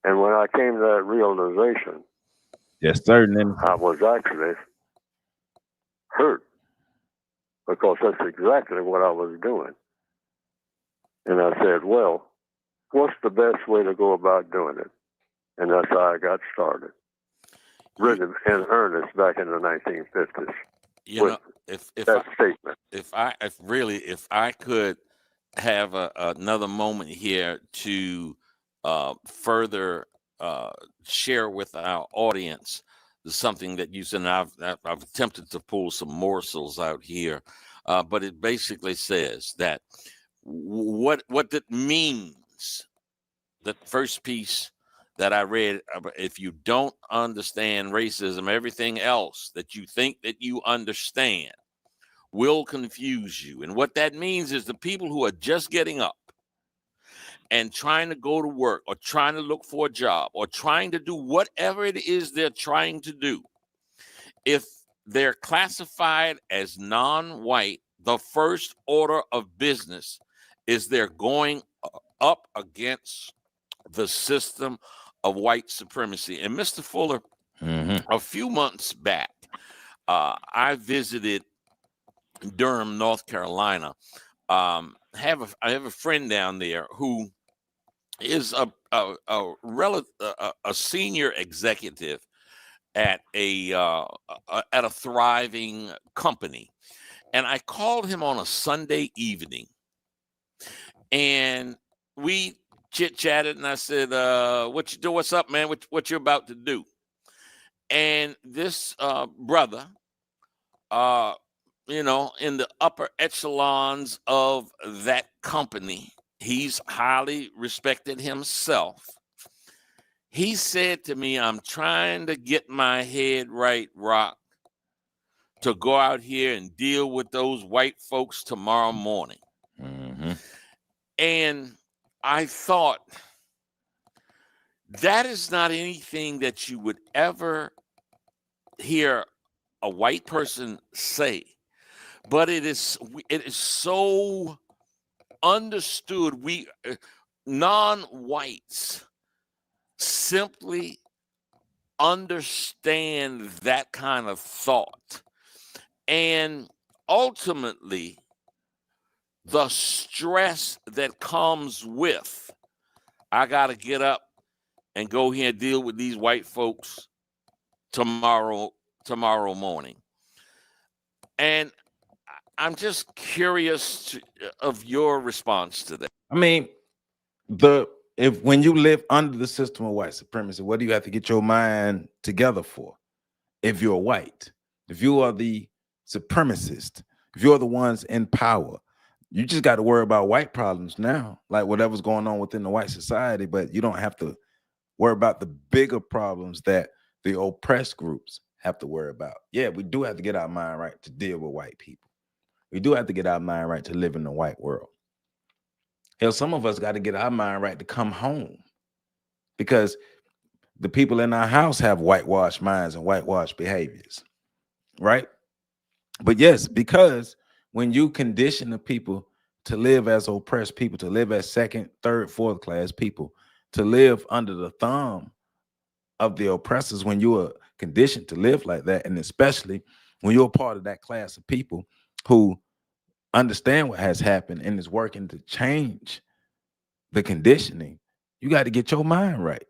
And when I came to that realization, yes, certain. I was actually hurt because that's exactly what I was doing. And I said, well, what's the best way to go about doing it? And that's how I got started. Written in earnest back in the 1950s. You know, if that statement. If I could have another moment here to further share with our audience something that you said, and I've attempted to pull some morsels out here, but it basically says that what it means. The first piece that I read, if you don't understand racism, everything else that you think that you understand will confuse you. And what that means is the people who are just getting up and trying to go to work or trying to look for a job or trying to do whatever it is they're trying to do, if they're classified as non-white, the first order of business is they're going up against the system of white supremacy. And Mr. Fuller, a few months back, I visited Durham, North Carolina. I have a friend down there who is a senior executive at a thriving company, and I called him on a Sunday evening, and we chit-chatted, and I said, what you do? What's up, man? What you about to do? And this brother, in the upper echelons of that company, he's highly respected himself. He said to me, I'm trying to get my head right, Rock, to go out here and deal with those white folks tomorrow morning. And I thought, that is not anything that you would ever hear a white person say, but it is so understood. We non-whites simply understand that kind of thought, and ultimately the stress that comes with, I got to get up and go here and deal with these white folks tomorrow morning. And I'm just curious of your response to that. I mean, when you live under the system of white supremacy, what do you have to get your mind together for? If you're white, if you are the supremacist, if you're the ones in power, you just got to worry about white problems now, like whatever's going on within the white society, but you don't have to worry about the bigger problems that the oppressed groups have to worry about. Yeah, we do have to get our mind right to deal with white people. We do have to get our mind right to live in the white world. Hell, some of us got to get our mind right to come home, because the people in our house have whitewashed minds and whitewashed behaviors, right? But yes, because when you condition the people to live as oppressed people, to live as second, third, fourth class people, to live under the thumb of the oppressors, when you are conditioned to live like that, and especially when you're part of that class of people who understand what has happened and is working to change the conditioning, you got to get your mind right.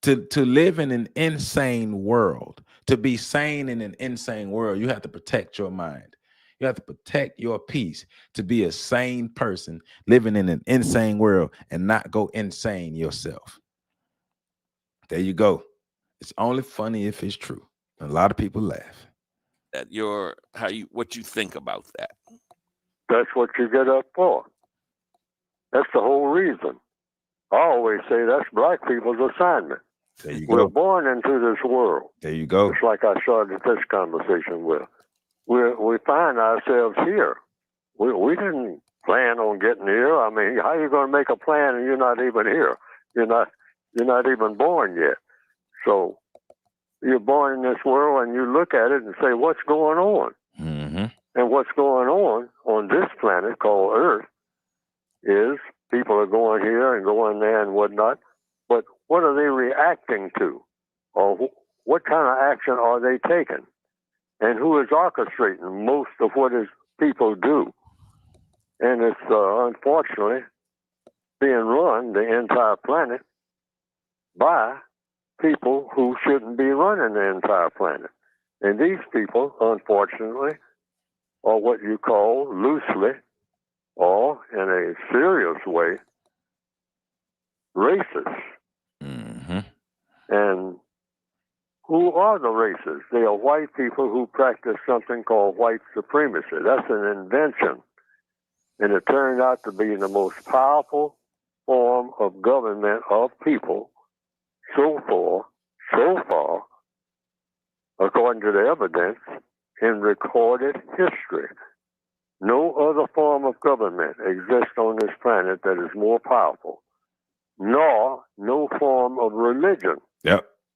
To live in an insane world, to be sane in an insane world, you have to protect your mind. You have to protect your peace to be a sane person living in an insane world and not go insane yourself. There you go. It's only funny if it's true. A lot of people laugh. What you think about that? That's what you get up for. That's the whole reason. I always say that's black people's assignment. There you We're go. born into this world. There you go. It's like I started this conversation with. We find ourselves here. We didn't plan on getting here. I mean, how are you going to make a plan and you're not even here? You're not even born yet. So you're born in this world and you look at it and say, what's going on? Mm-hmm. And what's going on this planet called Earth is people are going here and going there and whatnot. But what are they reacting to? Or what kind of action are they taking? And who is orchestrating most of what people do? And it's unfortunately being run, the entire planet, by people who shouldn't be running the entire planet. And these people, unfortunately, are what you call loosely or in a serious way racist. Mm-hmm. And who are the racists? They are white people who practice something called white supremacy. That's an invention. And it turned out to be the most powerful form of government of people so far, according to the evidence, in recorded history. No other form of government exists on this planet that is more powerful, nor no form of religion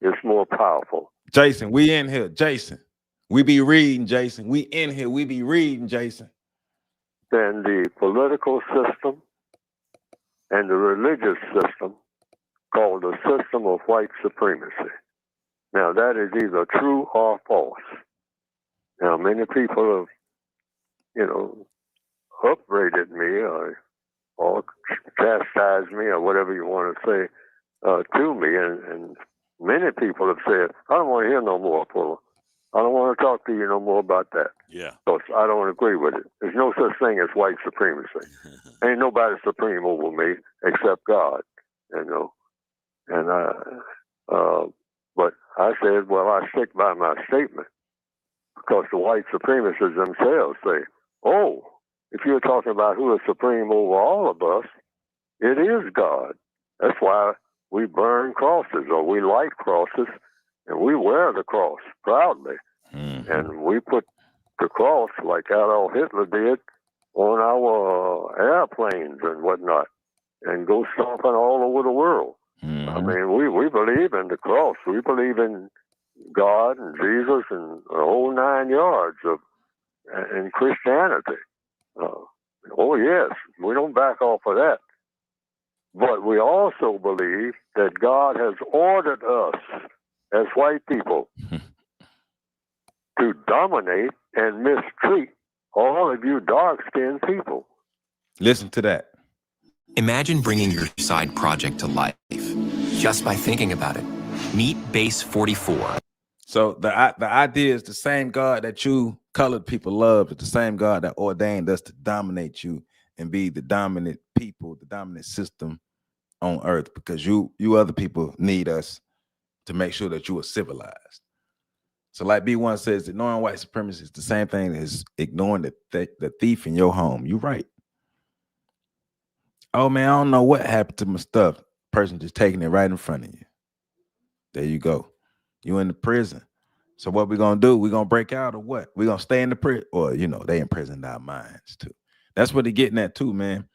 is more powerful. Jason, we in here. Jason, we be reading, Jason. We in here. We be reading, Jason. Than the political system and the religious system called the system of white supremacy. Now, that is either true or false. Now, many people have, upbraided me or chastised me or whatever you want to say to me. And many people have said, I don't want to hear no more, Fuller. I don't want to talk to you no more about that. Yeah. Because I don't agree with it. There's no such thing as white supremacy. Ain't nobody supreme over me except God, And but I said, well, I stick by my statement because the white supremacists themselves say, oh, if you're talking about who is supreme over all of us, it is God. That's why we burn crosses or we light crosses and we wear the cross proudly. Mm-hmm. And we put the cross like Adolf Hitler did on our airplanes and whatnot and go stomping all over the world. Mm-hmm. I mean, we believe in the cross. We believe in God and Jesus and the whole 9 yards in Christianity. Oh, yes, we don't back off of that. But we also believe that God has ordered us as white people to dominate and mistreat all of you dark-skinned people. Listen to that. Imagine bringing your side project to life just by thinking about it. Meet Base 44. So the idea is the same God that you colored people love is the same God that ordained us to dominate you and be the dominant people, the dominant system on earth, because you other people need us to make sure that you are civilized. So like B1 says, ignoring white supremacy is the same thing as ignoring the thief in your home. You're right. Oh man, I don't know what happened to my stuff. person just taking it right in front of you. There you go. You in the prison. So what we gonna do? We gonna break out or what? We gonna stay in the prison, or they imprisoned our minds too. That's what they're getting at too, man.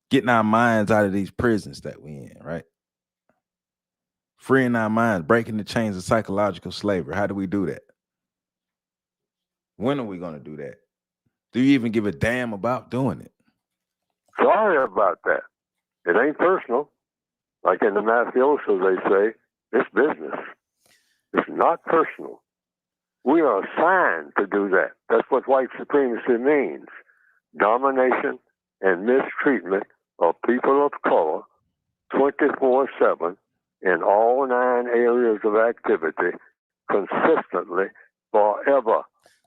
Getting our minds out of these prisons that we in, right? Freeing our minds, breaking the chains of psychological slavery. How do we do that? When are we gonna do that? Do you even give a damn about doing it? Sorry about that. It ain't personal. Like in the mafioso, they say, it's business. It's not personal. We are assigned to do that. That's what white supremacy means. Domination and mistreatment of people of color 24/7 in all 9 areas of activity consistently forever.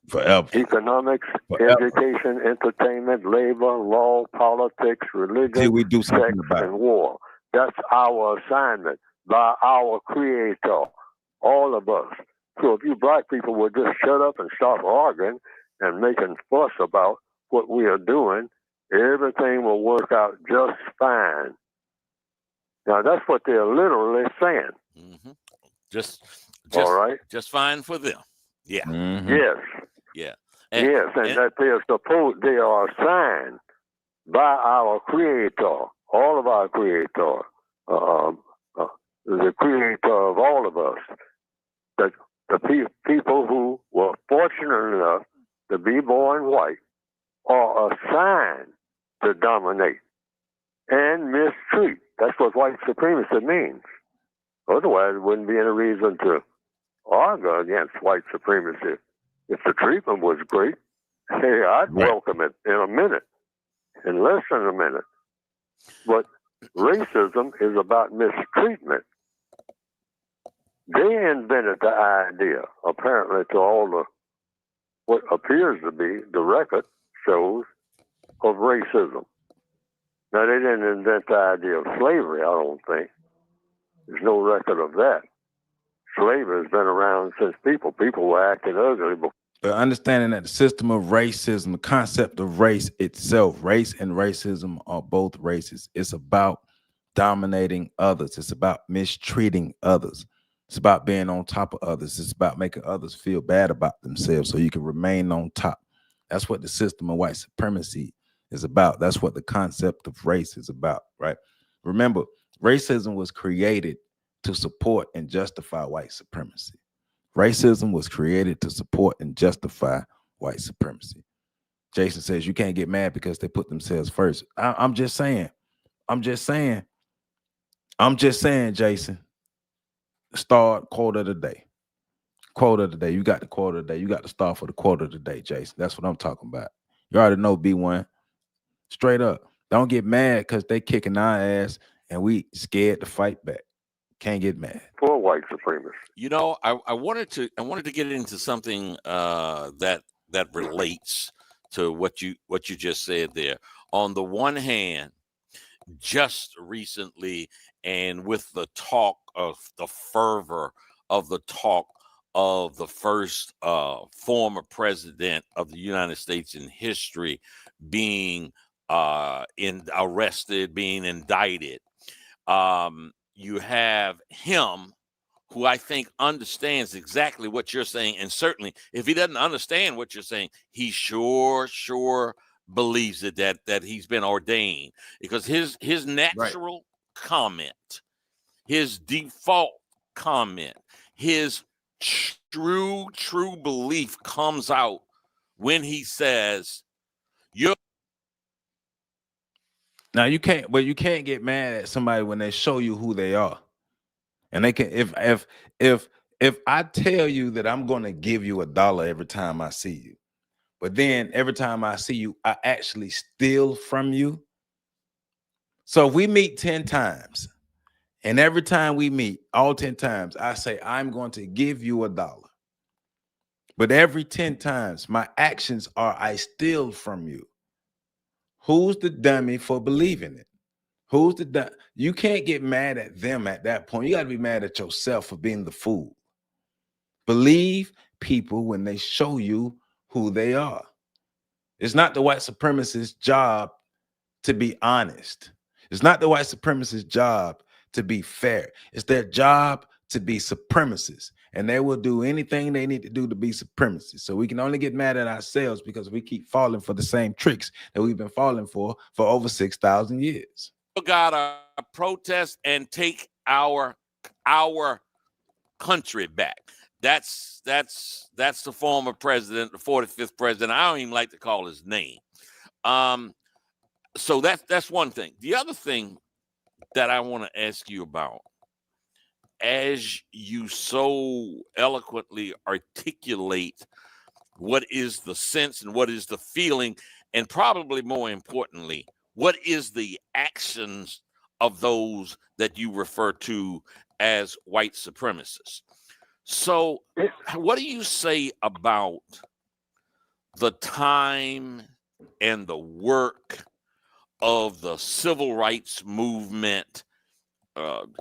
Forever. Economics, Forever. education, entertainment, labor, law, politics, religion, Till we do something sex, about it. and war. That's our assignment by our Creator, all of us. So if you black people would just shut up and stop arguing and making fuss about what we are doing, everything will work out just fine. Now, that's what they're literally saying. Mm-hmm. Just all right? Just fine for them. Yeah. Mm-hmm. Yes. Yeah. And that they are assigned by our Creator, all of our Creator, the Creator of all of us, that the people who were fortunate enough to be born white are assigned to dominate and mistreat. That's what white supremacy means. Otherwise, there wouldn't be any reason to argue against white supremacy. If the treatment was great, hey, I'd welcome it in a minute, in less than a minute. But racism is about mistreatment. They invented the idea, apparently, to all the what appears to be the record shows of racism. Now, they didn't invent the idea of slavery, I don't think. There's no record of that. Slavery has been around since people were acting ugly before. But understanding that the system of racism, the concept of race itself, race and racism are both races. It's about dominating others. It's about mistreating others. It's about being on top of others. It's about making others feel bad about themselves so you can remain on top. That's what the system of white supremacy is about. That's what the concept of race is about, right? Remember, racism was created to support and justify white supremacy. Racism was created to support and justify white supremacy. Jason says you can't get mad because they put themselves first. I'm just saying, Jason. Start quote of the day. Quote of the day. You got the quote of the day. You got to start for the quote of the day, Jason. That's what I'm talking about. You already know B1. Straight up. Don't get mad because they kicking our ass and we scared to fight back. Can't get mad. For white supremacists. You know, I wanted to get into something that relates to what you just said there. On the one hand, just recently, and with the talk of the fervor of the talk of the first former president of the United States in history being arrested, being indicted, you have him, who I think understands exactly what you're saying. And certainly if he doesn't understand what you're saying, he sure believes it, that he's been ordained, because his natural comment, his default comment, his true belief comes out when he says, you're. Now you can't get mad at somebody when they show you who they are. And they can, if I tell you that I'm going to give you $1 every time I see you, but then every time I see you, I actually steal from you. So if we meet 10 times, and every time we meet, all 10 times, I say, I'm going to give you $1. But every 10 times, my actions are I steal from you. Who's the dummy for believing it? Who's the dummy? You can't get mad at them at that point. You got to be mad at yourself for being the fool. Believe people when they show you who they are. It's not the white supremacist's job to be honest. It's not the white supremacist job to be fair. It's their job to be supremacists, and they will do anything they need to do to be supremacists. So we can only get mad at ourselves because we keep falling for the same tricks that we've been falling for over 6,000 years. Gotta protest and take our country back. That's the former president, the 45th president. I don't even like to call his name. So that's one thing. The other thing that I want to ask you about, as you so eloquently articulate what is the sense and what is the feeling, and probably more importantly, what is the actions of those that you refer to as white supremacists. So what do you say about the time and the work of the civil rights movement?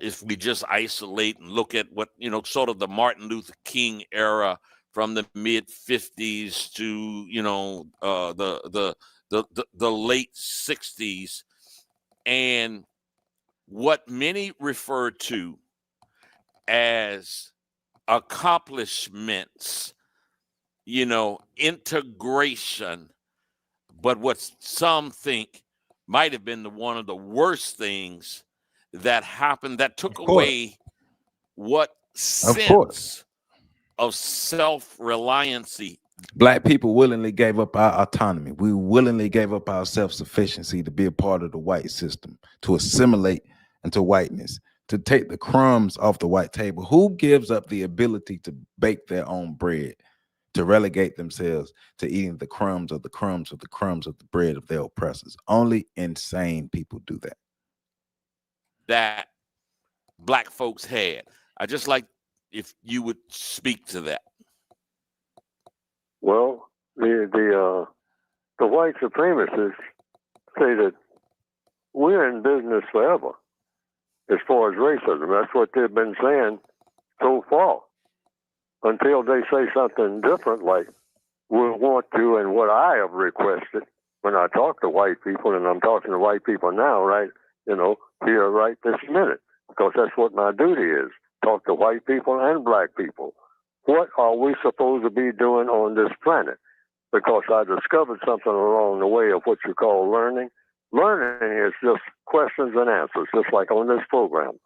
If we just isolate and look at what, sort of the Martin Luther King era from the mid 50s to, the late 60s, and what many refer to as accomplishments, integration, but what some think might have been one of the worst things that happened, that took away what sense of self-reliancy. Black people willingly gave up our autonomy. We willingly gave up our self-sufficiency to be a part of the white system, to assimilate into whiteness, to take the crumbs off the white table. Who gives up the ability to bake their own bread, to relegate themselves to eating the crumbs of the crumbs of the crumbs of the bread of their oppressors? Only insane people do that. That Black folks had. I just like if you would speak to that. Well, the white supremacists say that we're in business forever as far as racism. That's what they've been saying so far, until they say something different, like we'll want to, and what I have requested when I talk to white people, and I'm talking to white people now, right, here right this minute, because that's what my duty is, talk to white people and Black people. What are we supposed to be doing on this planet? Because I discovered something along the way of what you call learning. Learning is just questions and answers, just like on this program.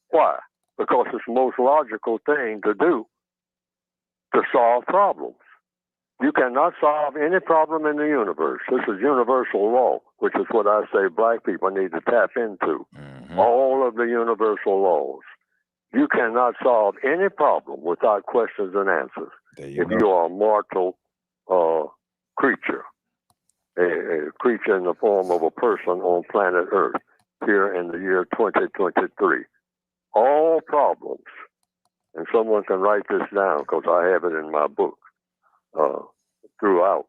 Why? Because it's the most logical thing to do to solve problems. You cannot solve any problem in the universe. This is universal law, which is what I say Black people need to tap into. All of the universal laws. You cannot solve any problem without questions and answers. If you are a mortal creature, a creature in the form of a person on planet Earth here in the year 2023. All problems, and someone can write this down because I have it in my book throughout,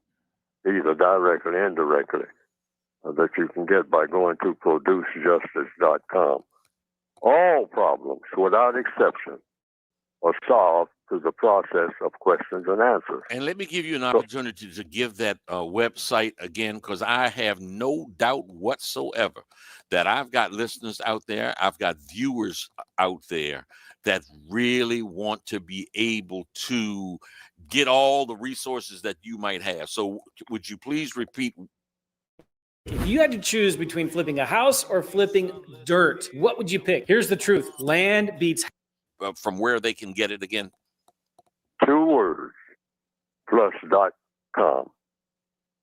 either directly and indirectly, that you can get by going to producejustice.com. All problems, without exception, are solved through the process of questions and answers. And let me give you an opportunity to give that website again, because I have no doubt whatsoever that I've got listeners out there, I've got viewers out there that really want to be able to get all the resources that you might have. So would you please repeat? If you had to choose between flipping a house or flipping dirt, what would you pick? Here's the truth. Land beats. From where they can get it again? 2 words, plus.com.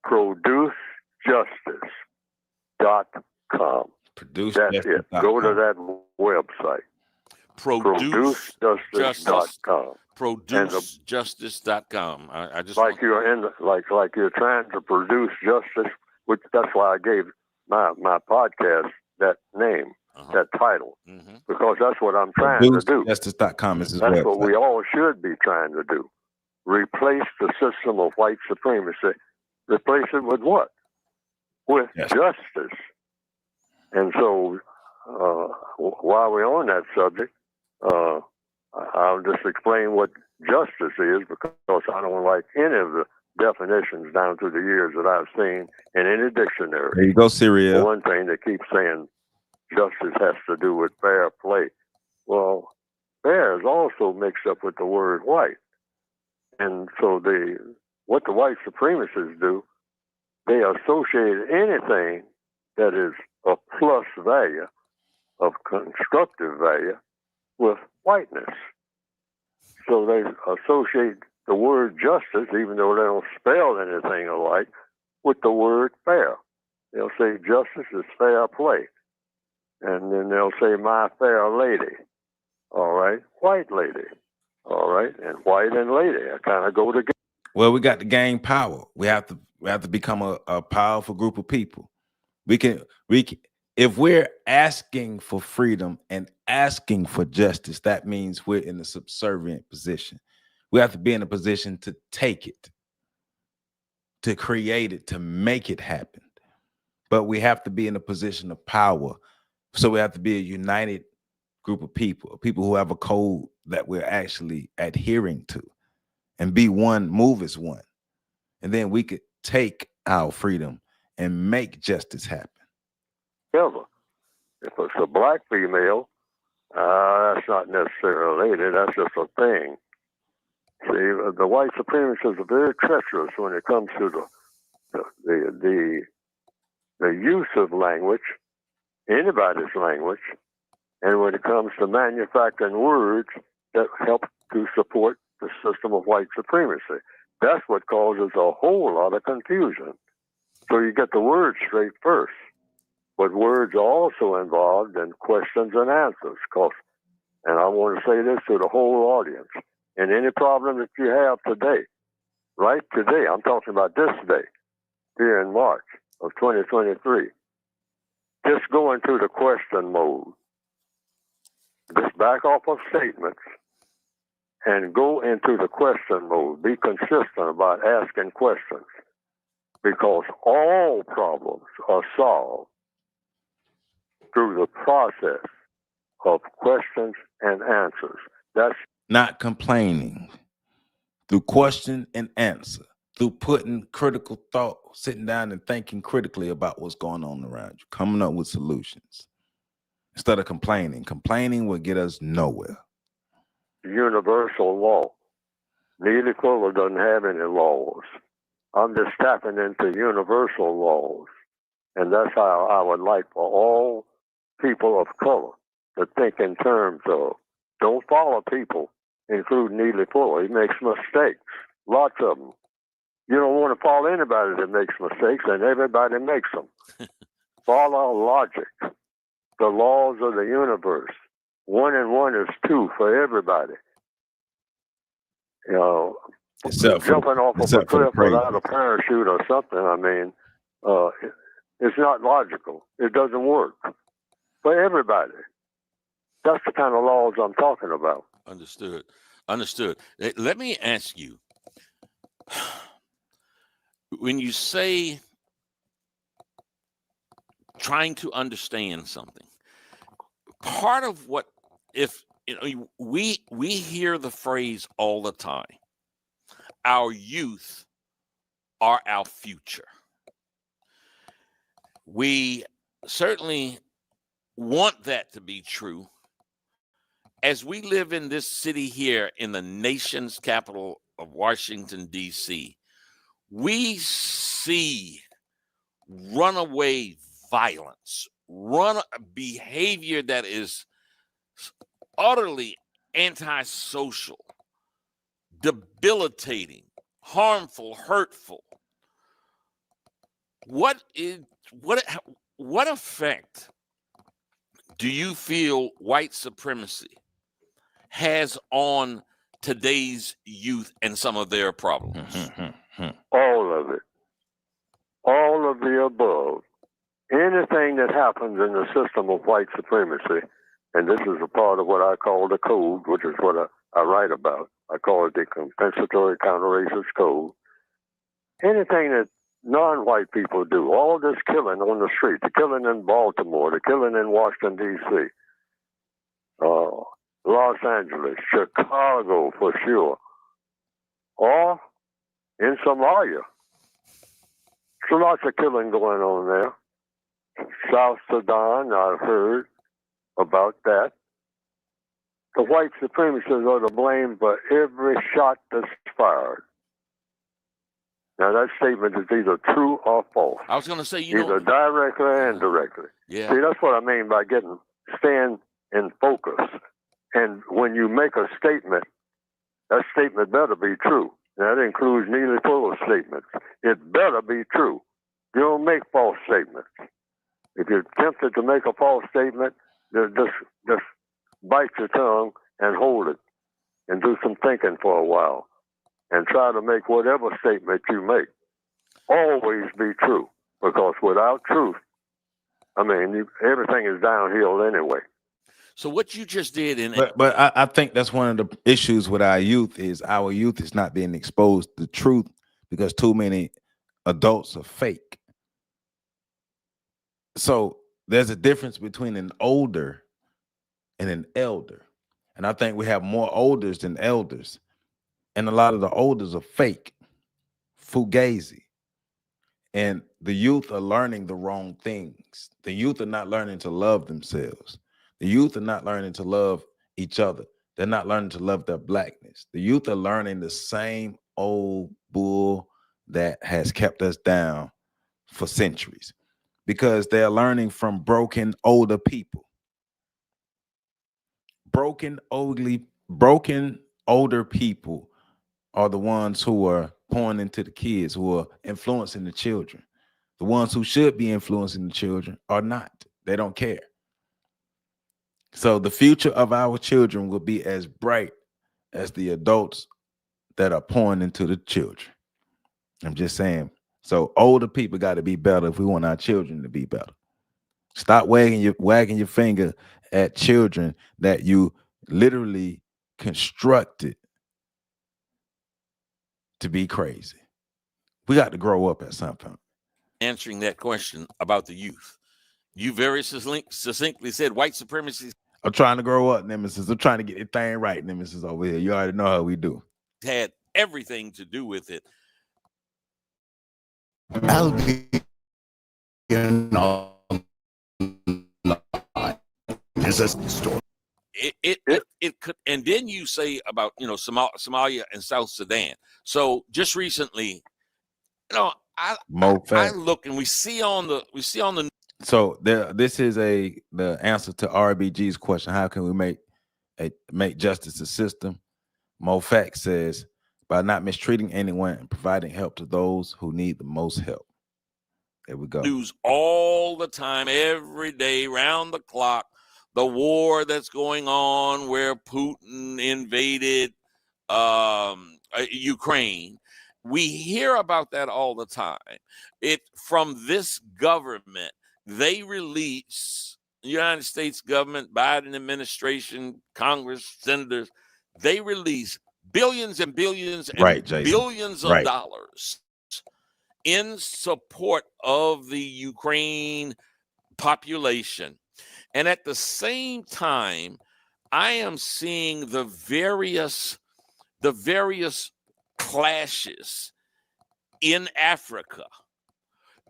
Producejustice.com. That's it. Go to that website. Producejustice.com. Producejustice.com. I just like you're trying to produce justice, which that's why I gave my podcast that name, that title, because that's what I'm trying to do. Justice.com is that's what we all should be trying to do. Replace the system of white supremacy. Replace it with what? With justice. And so, while we're on that subject, I'll just explain what justice is, because I don't like any of the definitions down through the years that I've seen in any dictionary. There you go, Syria. One thing they keep saying, justice has to do with fair play. Well, fair is also mixed up with the word white. And so what the white supremacists do, they associate anything that is a plus value, of constructive value, with whiteness. So they associate the word justice, even though they don't spell anything alike, with the word fair. They'll say justice is fair play. And then they'll say my fair lady. All right, white lady. All right, and white and lady kind of go together. Well, we got to gain power. We have to become a powerful group of people. We can if we're asking for freedom and asking for justice, that means we're in a subservient position. We have to be in a position to take it, to create it, to make it happen. But we have to be in a position of power. So we have to be a united group of people who have a code that we're actually adhering to, and be one, move as one. And then we could take our freedom and make justice happen. If it's a black female, that's not necessarily a lady, that's just a thing. See, the white supremacists are very treacherous when it comes to the use of language, anybody's language, and when it comes to manufacturing words that help to support the system of white supremacy. That's what causes a whole lot of confusion. So you get the words straight first. But words are also involved in questions and answers. And I want to say this to the whole audience. And any problem that you have today, right today, I'm talking about this day, here in March of 2023, just go into the question mode. Just back off of statements and go into the question mode. Be consistent about asking questions, because all problems are solved through the process of questions and answers. That's not complaining, through question and answer, through putting critical thought, sitting down and thinking critically about what's going on around you, coming up with solutions instead of complaining. Complaining will get us nowhere. Universal law. Neely Fuller doesn't have any laws. I'm just tapping into universal laws. And that's how I would like for all people of color to think in terms of, don't follow people, including Neely Fuller. He makes mistakes, lots of them. You don't want to follow anybody that makes mistakes, and everybody makes them. Follow logic, the laws of the universe. 1 and 1 is 2 for everybody. You know, jumping off of a cliff without a parachute or something, I mean, it's not logical. It doesn't work for everybody. That's the kind of laws I'm talking about. Understood. Let me ask you, when you say trying to understand something, part of what, if you know, we hear the phrase all the time, our youth are our future. We certainly want that to be true. As we live in this city here in the nation's capital of Washington, D.C., we see runaway violence, behavior that is utterly antisocial, debilitating, harmful, hurtful. What effect do you feel white supremacy has on today's youth and some of their problems? All of it. All of the above. Anything that happens in the system of white supremacy, and this is a part of what I call the code, which is what I write about. I call it the compensatory counter-racist code. Anything that non-white people do, all this killing on the street, the killing in Baltimore, the killing in Washington, D.C., Los Angeles, Chicago for sure, or in Somalia. So lots of killing going on there. South Sudan, I've heard about that. The white supremacists are to blame for every shot that's fired. Now, that statement is either true or false. I was going to say, either directly and indirectly. Yeah. See, that's what I mean by staying in focus. And when you make a statement, that statement better be true. That includes Neely Fuller's statements. It better be true. You don't make false statements. If you're tempted to make a false statement, just bite your tongue and hold it and do some thinking for a while and try to make whatever statement you make always be true, because without truth, I mean, everything is downhill anyway. So what you just did but I think that's one of the issues with our youth is not being exposed to truth because too many adults are fake. So there's a difference between an older and an elder. And I think we have more elders than elders. And a lot of the elders are fake, fugazi. And the youth are learning the wrong things. The youth are not learning to love themselves. The youth are not learning to love each other. They're not learning to love their blackness. The youth are learning the same old bull that has kept us down for centuries because they're learning from broken older people. Broken older people are the ones who are pouring into the kids, who are influencing the children. The ones who should be influencing the children are not. They don't care. So the future of our children will be as bright as the adults that are pouring into the children. I'm just saying. So older people got to be better if we want our children to be better. Stop wagging your finger at children that you literally constructed to be crazy. We got to grow up at some point. Answering that question about the youth, you very succinctly said white supremacy. I'm trying to grow up, Nemesis. I'm trying to get the thing right, Nemesis, over here. You already know how we do. Had everything to do with it. I'll be There's a story. It could, and then you say about Somalia and South Sudan. So just recently, I look and we see on the. So this is the answer to RBG's question. How can we make justice a system? Mofax says by not mistreating anyone and providing help to those who need the most help. There we go. News all the time, every day, round the clock. The war that's going on where Putin invaded Ukraine. We hear about that all the time. From this government, they release, the United States government, Biden administration, Congress, senators, they release billions and billions and billions of dollars in support of the Ukraine population. And at the same time, I am seeing the various clashes in Africa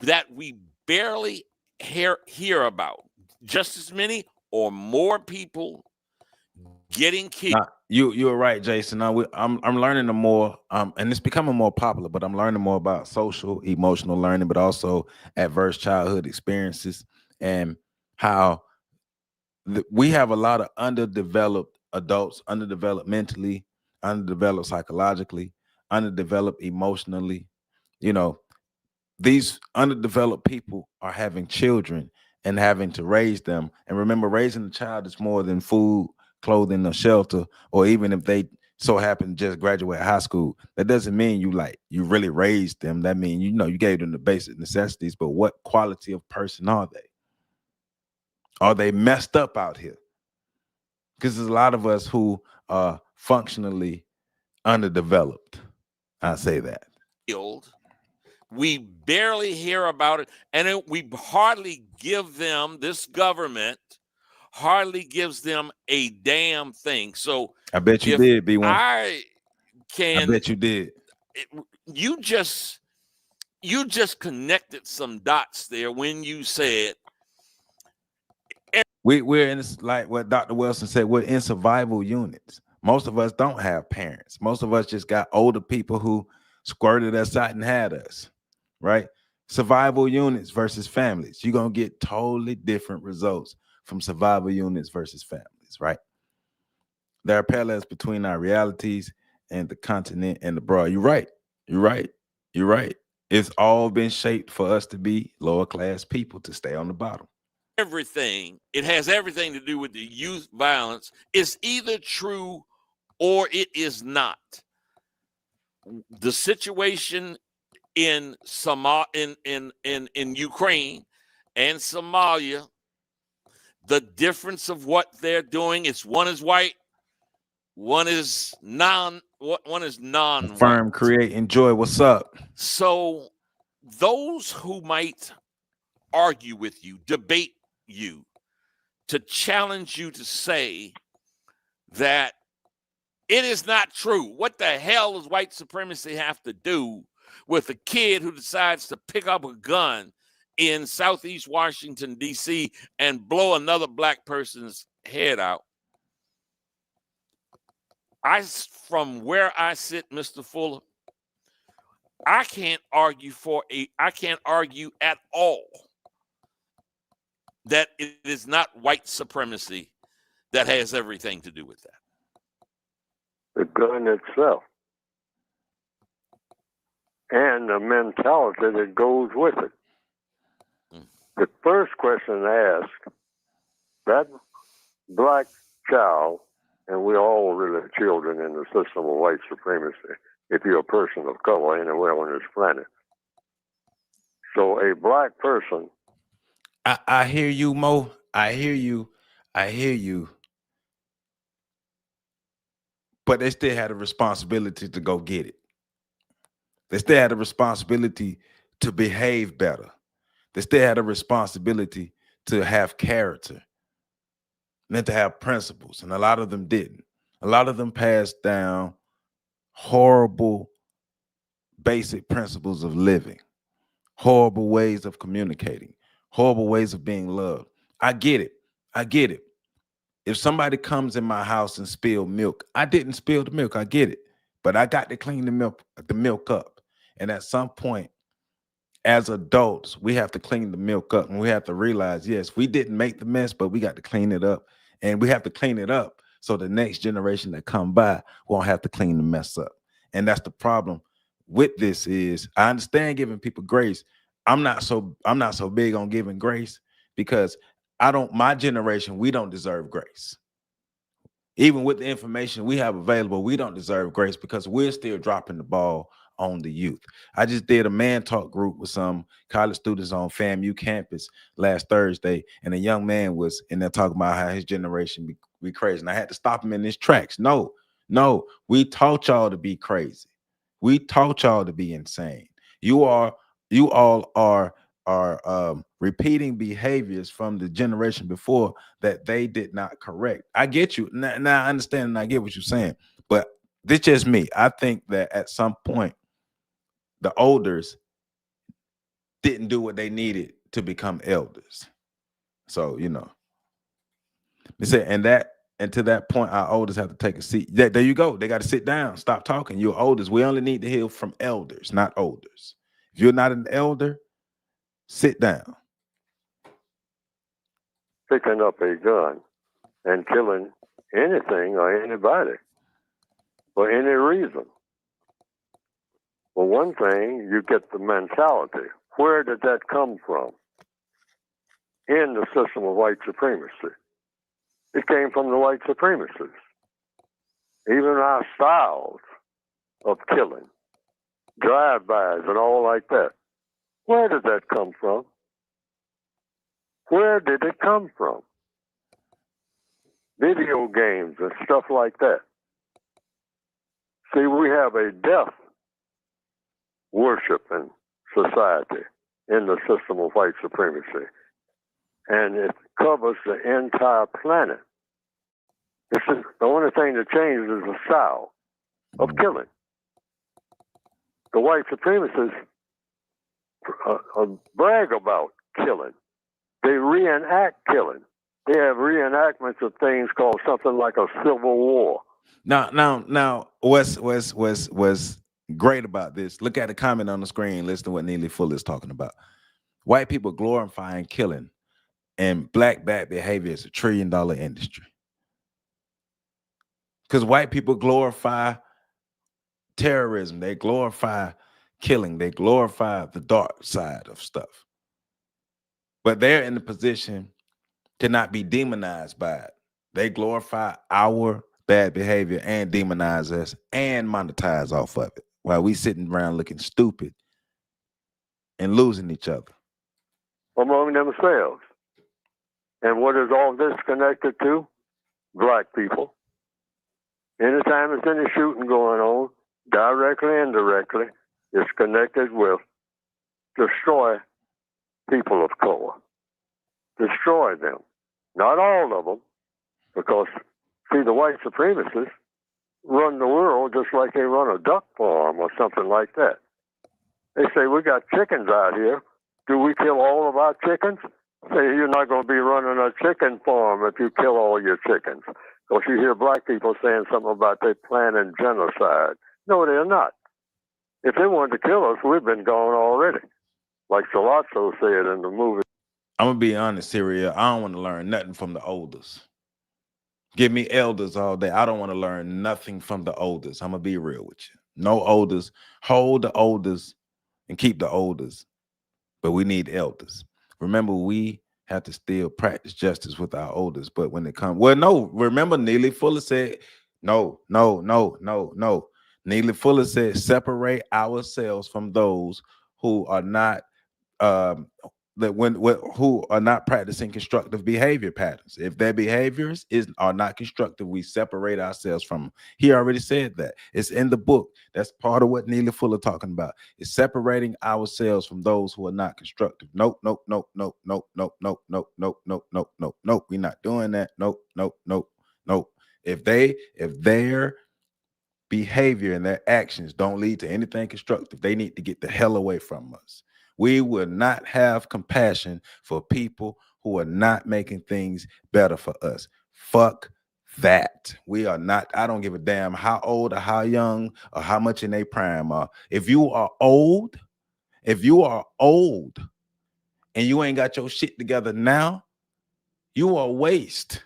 that we barely hear about. Just as many or more people getting killed. You're right, Jason. I'm learning more, and it's becoming more popular. But I'm learning more about social, emotional learning, but also adverse childhood experiences and how we have a lot of underdeveloped adults, underdeveloped mentally, underdeveloped psychologically, underdeveloped emotionally. These underdeveloped people are having children and having to raise them. And remember, raising a child is more than food, clothing, or shelter, or even if they so happen to just graduate high school. That doesn't mean you really raised them. That means you gave them the basic necessities. But what quality of person are they? Are they messed up out here? Because there's a lot of us who are functionally underdeveloped. I say that. We barely hear about it, and we hardly give them, this government hardly gives them a damn thing. So I bet you did, B1. I bet you did. You just connected some dots there when you said We're in this, like what Dr. Wilson said, we're in survival units. Most of us don't have parents. Most of us just got older people who squirted us out and had us, right? Survival units versus families. You're going to get totally different results from survival units versus families, right? There are parallels between our realities and the continent and the broad. You're right. You're right. You're right. It's all been shaped for us to be lower class people, to stay on the bottom. Everything, it has everything to do with the youth violence. It's either true or it is not. The situation in in Ukraine and Somalia, the difference of what they're doing, it's one is white, one is non-white. Affirm, create, enjoy. What's up? So those who might argue with you, debate you, to challenge you to say that it is not true. What the hell does white supremacy have to do with a kid who decides to pick up a gun in Southeast Washington, D.C. and blow another black person's head out? From where I sit, Mr. Fuller, I can't argue at all that it is not white supremacy that has everything to do with that. The gun itself and the mentality that goes with it. The first question asked, that black child, and we're all really children in the system of white supremacy, if you're a person of color anywhere on this planet. So a black person. I hear you, Mo. I hear you. I hear you. But they still had a responsibility to go get it. They still had a responsibility to behave better. They still had a responsibility to have character and then to have principles. And a lot of them didn't. A lot of them passed down horrible, basic principles of living, horrible ways of communicating, horrible ways of being loved. I get it. I get it. If somebody comes in my house and spill milk, I didn't spill the milk. I get it. But I got to clean the milk up. And at some point, as adults, we have to clean the milk up. And we have to realize, yes, we didn't make the mess, but we got to clean it up. And we have to clean it up so the next generation that come by won't have to clean the mess up. And that's the problem with this is I understand giving people grace. I'm not so big on giving grace because my generation, we don't deserve grace. Even with the information we have available, we don't deserve grace because we're still dropping the ball on the youth. I just did a man talk group with some college students on FAMU campus last Thursday, and a young man was in there talking about how his generation be crazy. And I had to stop him in his tracks. No, we taught y'all to be crazy. We taught y'all to be insane. You all are repeating behaviors from the generation before that they did not correct. I get you. Now I understand and I get what you're saying, but this just me. I think that at some point, the elders didn't do what they needed to become elders. So, and to that point, our elders have to take a seat. There you go. They got to sit down. Stop talking. You're elders. We only need to hear from elders, not elders. If you're not an elder, sit down. Picking up a gun and killing anything or anybody for any reason. For one thing, you get the mentality. Where did that come from? In the system of white supremacy. It came from the white supremacists. Even our styles of killing, drive-bys and all like that. Where did that come from? Where did it come from? Video games and stuff like that. See, we have a death worshiping society in the system of white supremacy. And it covers the entire planet. It's just, the only thing that changes is the style of killing. The white supremacists brag about killing. They reenact killing. They have reenactments of things called something like a civil war. Now, what's great about this? Look at the comment on the screen. Listen to what Neely Fuller is talking about. White people glorifying killing, and black bad behavior is $1 trillion industry. Because white people glorify terrorism, they glorify killing, they glorify the dark side of stuff. But they're in the position to not be demonized by it. They glorify our bad behavior and demonize us and monetize off of it while we sitting around looking stupid and losing each other among themselves. And what is all this connected to? Black people. Anytime there's any shooting going on, directly and indirectly, it's connected with destroy people of color. Destroy them. Not all of them, because, see, the white supremacists run the world just like they run a duck farm or something like that. They say, we got chickens out here. Do we kill all of our chickens? Say, you're not going to be running a chicken farm if you kill all your chickens. Because you hear black people saying something about they planning genocide. No, they're not. If they wanted to kill us, we've been gone already. Like Salazzo said in the movie. I'm going to be honest, Syria. I don't want to learn nothing from the oldest. Give me elders all day. I don't want to learn nothing from the oldest. I'm going to be real with you. No oldest. Hold the oldest and keep the oldest. But we need elders. Remember, we have to still practice justice with our oldest. But when it comes, well, no, remember Neely Fuller said, no. Neely Fuller said, separate ourselves from those who are not who are not practicing constructive behavior patterns. If their behaviors are not constructive, we separate ourselves from them. He already said that. It's in the book. That's part of what Neely Fuller talking about. It's separating ourselves from those who are not constructive. Nope. We're not doing that. Nope. If their behavior and their actions don't lead to anything constructive, they need to get the hell away from us. We will not have compassion for people who are not making things better for us. Fuck that. We are not. I don't give a damn how old or how young or how much in their prime are. If you are old and you ain't got your shit together now, you are a waste.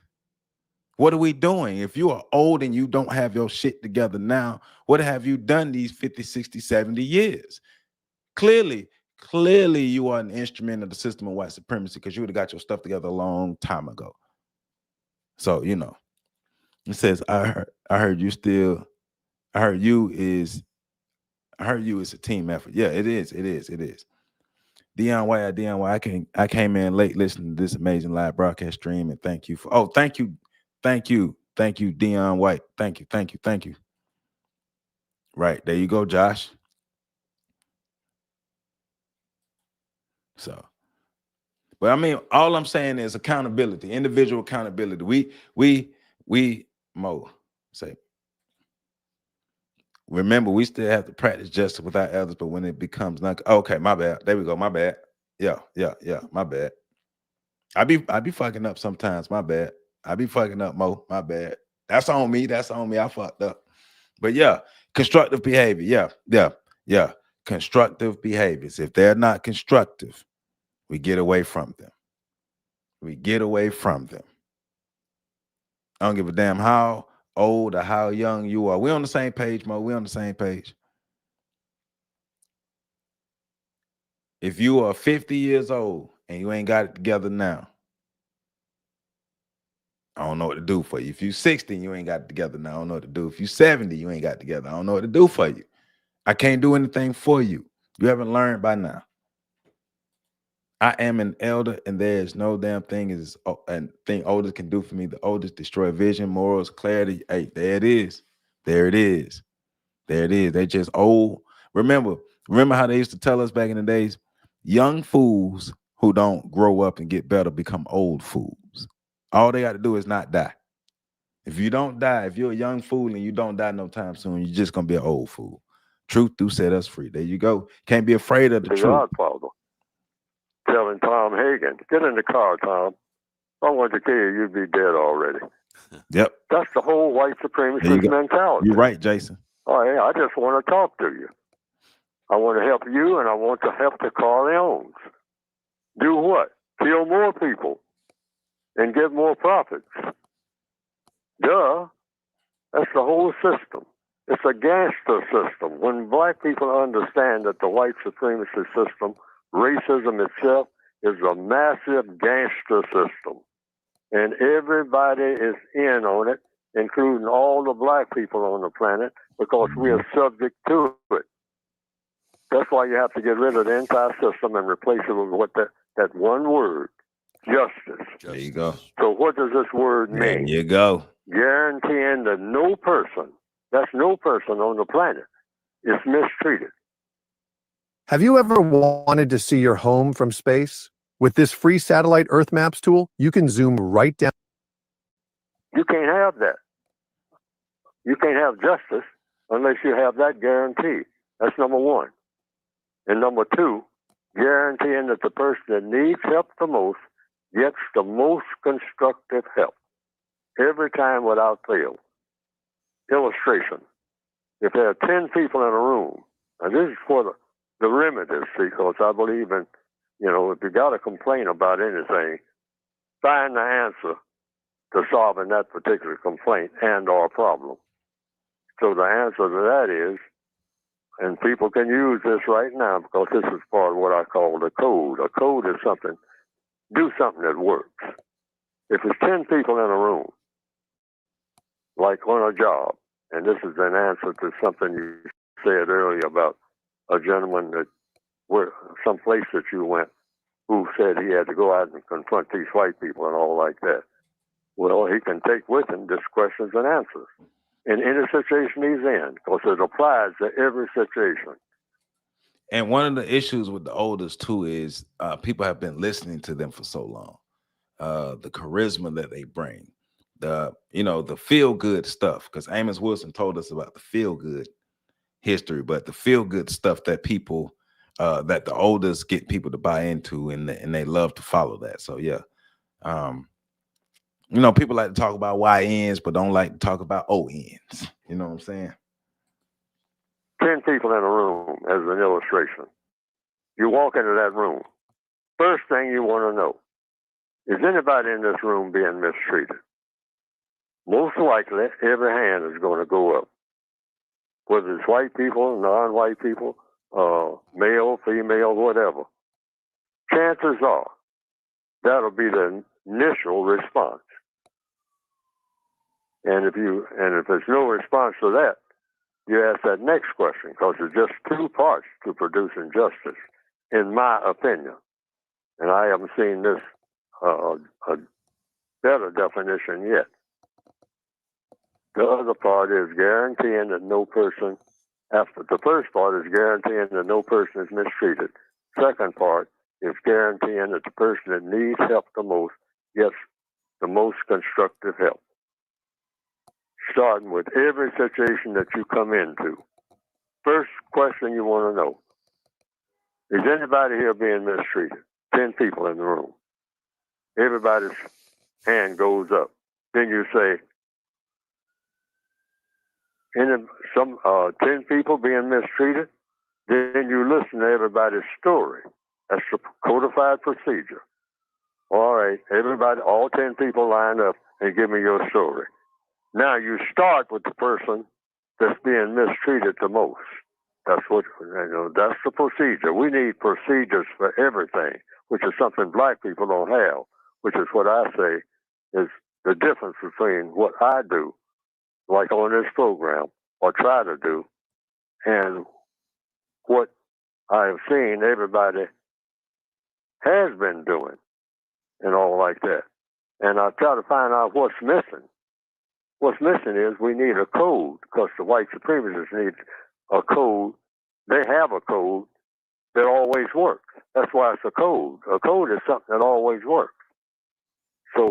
What are we doing? If you are old and you don't have your shit together now, what have you done these 50, 60, 70 years? Clearly you are an instrument of the system of white supremacy because you would have got your stuff together a long time ago. So, you know, it says, I heard you is a team effort. Yeah, it is. Dion White, I came in late listening to this amazing live broadcast stream, and thank you, Dion White. Thank you. Right, there you go, Josh. So, but I mean, all I'm saying is accountability, individual accountability. We Mo say, remember, we still have to practice justice with our elders, but when it becomes not okay, my bad. There we go, my bad. Yeah, my bad. I be fucking up sometimes, my bad. I be fucking up, Mo, my bad. That's on me. I fucked up. But yeah, constructive behavior. Yeah. Constructive behaviors. If they're not constructive, we get away from them. I don't give a damn how old or how young you are. We're on the same page, Mo. We're on the same page. If you are 50 years old and you ain't got it together now, I don't know what to do for you. If you're 60 and you ain't got it together now, I don't know what to do. If you're 70, you ain't got it together, I don't know what to do for you. I can't do anything for you. You haven't learned by now. I am an elder, and there is no damn thing oldest can do for me. The oldest destroy vision, morals, clarity. Hey, there it is. They just old. Remember how they used to tell us back in the days? Young fools who don't grow up and get better become old fools. All they got to do is not die. If you don't die, if you're a young fool and you don't die no time soon, you're just gonna be an old fool. Truth do set us free. There you go. Can't be afraid of the truth. Godfather telling Tom Hagen, get in the car, Tom. If I wanted to kill you, you'd be dead already. Yep. That's the whole white supremacist mentality. You're right, Jason. Oh, yeah, I just want to talk to you. I want to help you, and I want to help the Corleones. Do what? Kill more people and get more profits. Duh. That's the whole system. It's a gangster system. When black people understand that the white supremacy system, racism itself, is a massive gangster system, and everybody is in on it, including all the black people on the planet, because we are subject to it. That's why you have to get rid of the entire system and replace it with what that one word, justice. There you go. So what does this word mean? There you go. Guaranteeing that no person, that's no person on the planet, is mistreated. Have you ever wanted to see your home from space? With this free satellite Earth Maps tool, you can zoom right down. You can't have that. You can't have justice unless you have that guarantee. That's number one. And number two, guaranteeing that the person that needs help the most gets the most constructive help every time without fail. Illustration. If there are 10 people in a room, and this is for the remedies, because I believe in, if you got to complain about anything, find the answer to solving that particular complaint and or problem. So the answer to that is, and people can use this right now because this is part of what I call the code. A code is something, do something that works. If it's 10 people in a room, like on a job, and this is an answer to something you said earlier about a gentleman that some place that you went who said he had to go out and confront these white people and all like that. Well, he can take with him just questions and answers in any situation he's in, because it applies to every situation. And one of the issues with the oldest too is people have been listening to them for so long. The charisma that they bring, the feel good stuff. Because Amos Wilson told us about the feel good history, but the feel good stuff that people that the oldest get people to buy into, and they love to follow that. So yeah, people like to talk about YNs, but don't like to talk about ONs. You know what I'm saying? 10 people in a room as an illustration. You walk into that room. First thing you want to know, is anybody in this room being mistreated? Most likely, every hand is going to go up. Whether it's white people, non-white people, male, female, whatever. Chances are that'll be the initial response. And if there's no response to that, you ask that next question, because there's just two parts to producing justice, in my opinion. And I haven't seen this a better definition yet. The other part is guaranteeing that no person, after the first part is guaranteeing that no person is mistreated. Second part is guaranteeing that the person that needs help the most gets the most constructive help. Starting with every situation that you come into. First question you want to know, is anybody here being mistreated? 10 people in the room. Everybody's hand goes up. Then you say, 10 people being mistreated? Then you listen to everybody's story. That's the codified procedure. All right, everybody, all 10 people line up and give me your story. Now you start with the person that's being mistreated the most. That's that's the procedure. We need procedures for everything, which is something black people don't have, which is what I say is the difference between what I do, like on this program, or try to do, and what I have seen everybody has been doing and all like that. And I try to find out what's missing. What's missing is we need a code, because the white supremacists need a code. They have a code that always works. That's why it's a code. A code is something that always works. So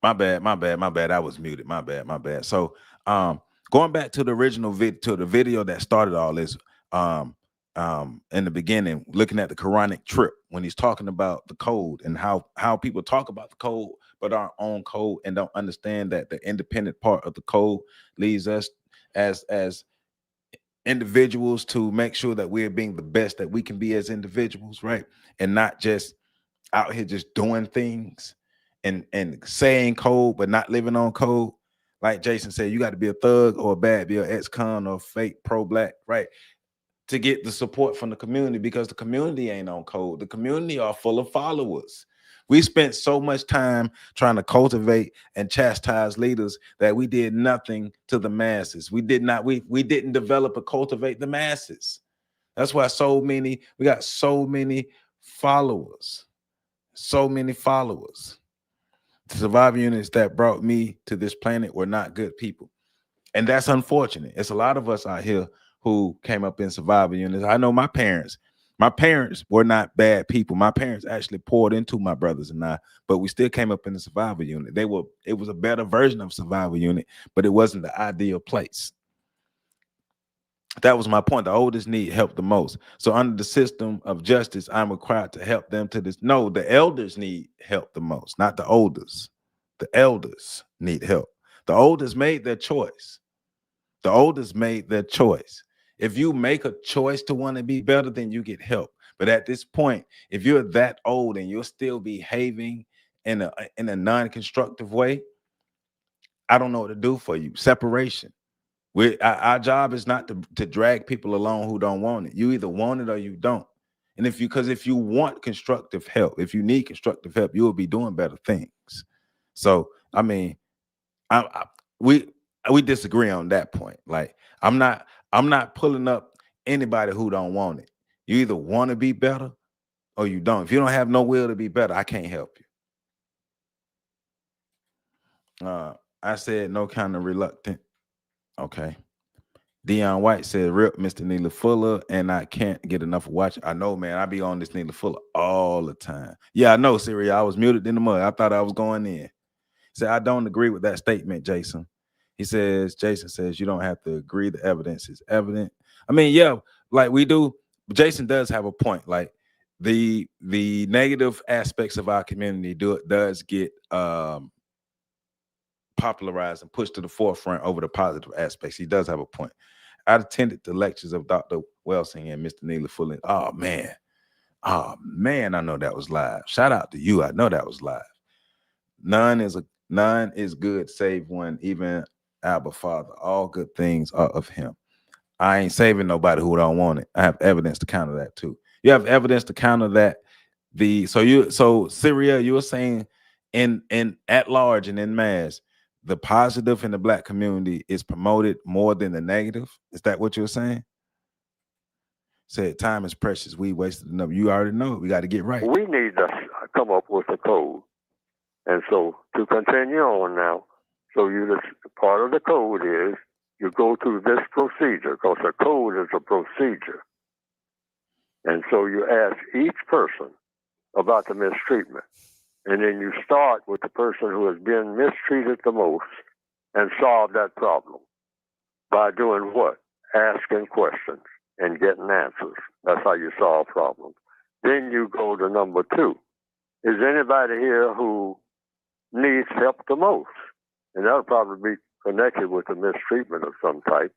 My bad. I was muted. My bad. So going back to the original video that started all this, in the beginning, looking at the Quranic trip when he's talking about the code and how people talk about the code but aren't on code and don't understand that the independent part of the code leads us as individuals to make sure that we're being the best that we can be as individuals, right? And not just out here just doing things and saying code but not living on code. Like Jason said, you got to be a thug or a bad, be an ex-con or fake pro-black, right? To get the support from the community, because the community ain't on code. The community are full of followers. We spent so much time trying to cultivate and chastise leaders that we did nothing to the masses. We didn't develop or cultivate the masses. That's why we got so many followers. So many followers. The survivor units that brought me to this planet were not good people. And that's unfortunate. It's a lot of us out here who came up in survivor units. I know my parents were not bad people. My parents actually poured into my brothers and I, but we still came up in the survivor unit. It was a better version of survivor unit, but it wasn't the ideal place. That was my point. The oldest need help the most. So under the system of justice, I'm required to help them to this. No, the elders need help the most, not the oldest. The elders need help. The oldest made their choice. The oldest made their choice. If you make a choice to want to be better, then you get help. But at this point, if you're that old and you're still behaving in a non-constructive way, I don't know what to do for you. Separation. Our job is not to drag people along who don't want it. You either want it or you don't. And if you want constructive help, if you need constructive help, you will be doing better things. So, I mean, we disagree on that point. Like, I'm not pulling up anybody who don't want it. You either want to be better or you don't. If you don't have no will to be better, I can't help you. I said no kind of reluctant. Okay. Dion White said, "Rip, Mr. Neely Fuller, and I can't get enough of watching." I know, man. I be on this Neely Fuller all the time. Yeah, I know, Siri. I was muted in the mud. I thought I was going in. Said, "I don't agree with that statement, Jason." Jason says, "You don't have to agree. The evidence is evident." I mean, yeah, like we do. Jason does have a point. Like the negative aspects of our community does get popularized and pushed to the forefront over the positive aspects. He does have a point. I attended the lectures of Dr. Welsing and Mr. Neely Fuller. Oh man, I know that was live. Shout out to you. I know that was live. None is good save one, even Abba Father. All good things are of him. I ain't saving nobody who don't want it. I have evidence to counter that too. You have evidence to counter that. So Syria, you were saying in at large and in mass, the positive in the black community is promoted more than the negative. Is that what you were saying? Said time is precious. We wasted enough. You already know. We got to get right. We need to come up with a code. And so to continue on now, so part of the code is you go through this procedure, because a code is a procedure. And so you ask each person about the mistreatment. And then you start with the person who has been mistreated the most and solve that problem by doing what? Asking questions and getting answers. That's how you solve problems. Then you go to number 2. Is anybody here who needs help the most? And that'll probably be connected with a mistreatment of some type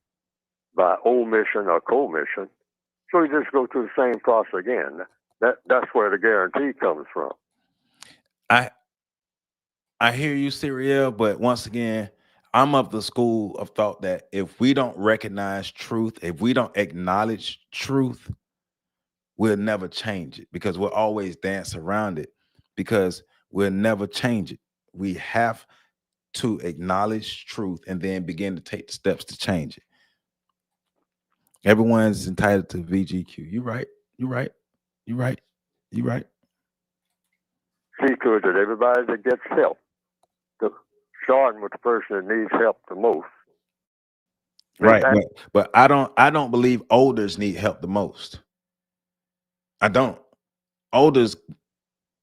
by omission or commission. So you just go through the same process again. That's where the guarantee comes from. I hear you, Cyriel, but once again, I'm of the school of thought that if we don't recognize truth, if we don't acknowledge truth, we'll never change it, because we'll always dance around it, because we'll never change it. We have to acknowledge truth and then begin to take the steps to change it. Everyone's entitled to VGQ. You're right. You're right. You're right. You're right. See to it that everybody that gets help, starting with the person that needs help the most. Right, but I don't believe olders need help the most. I don't. Olders,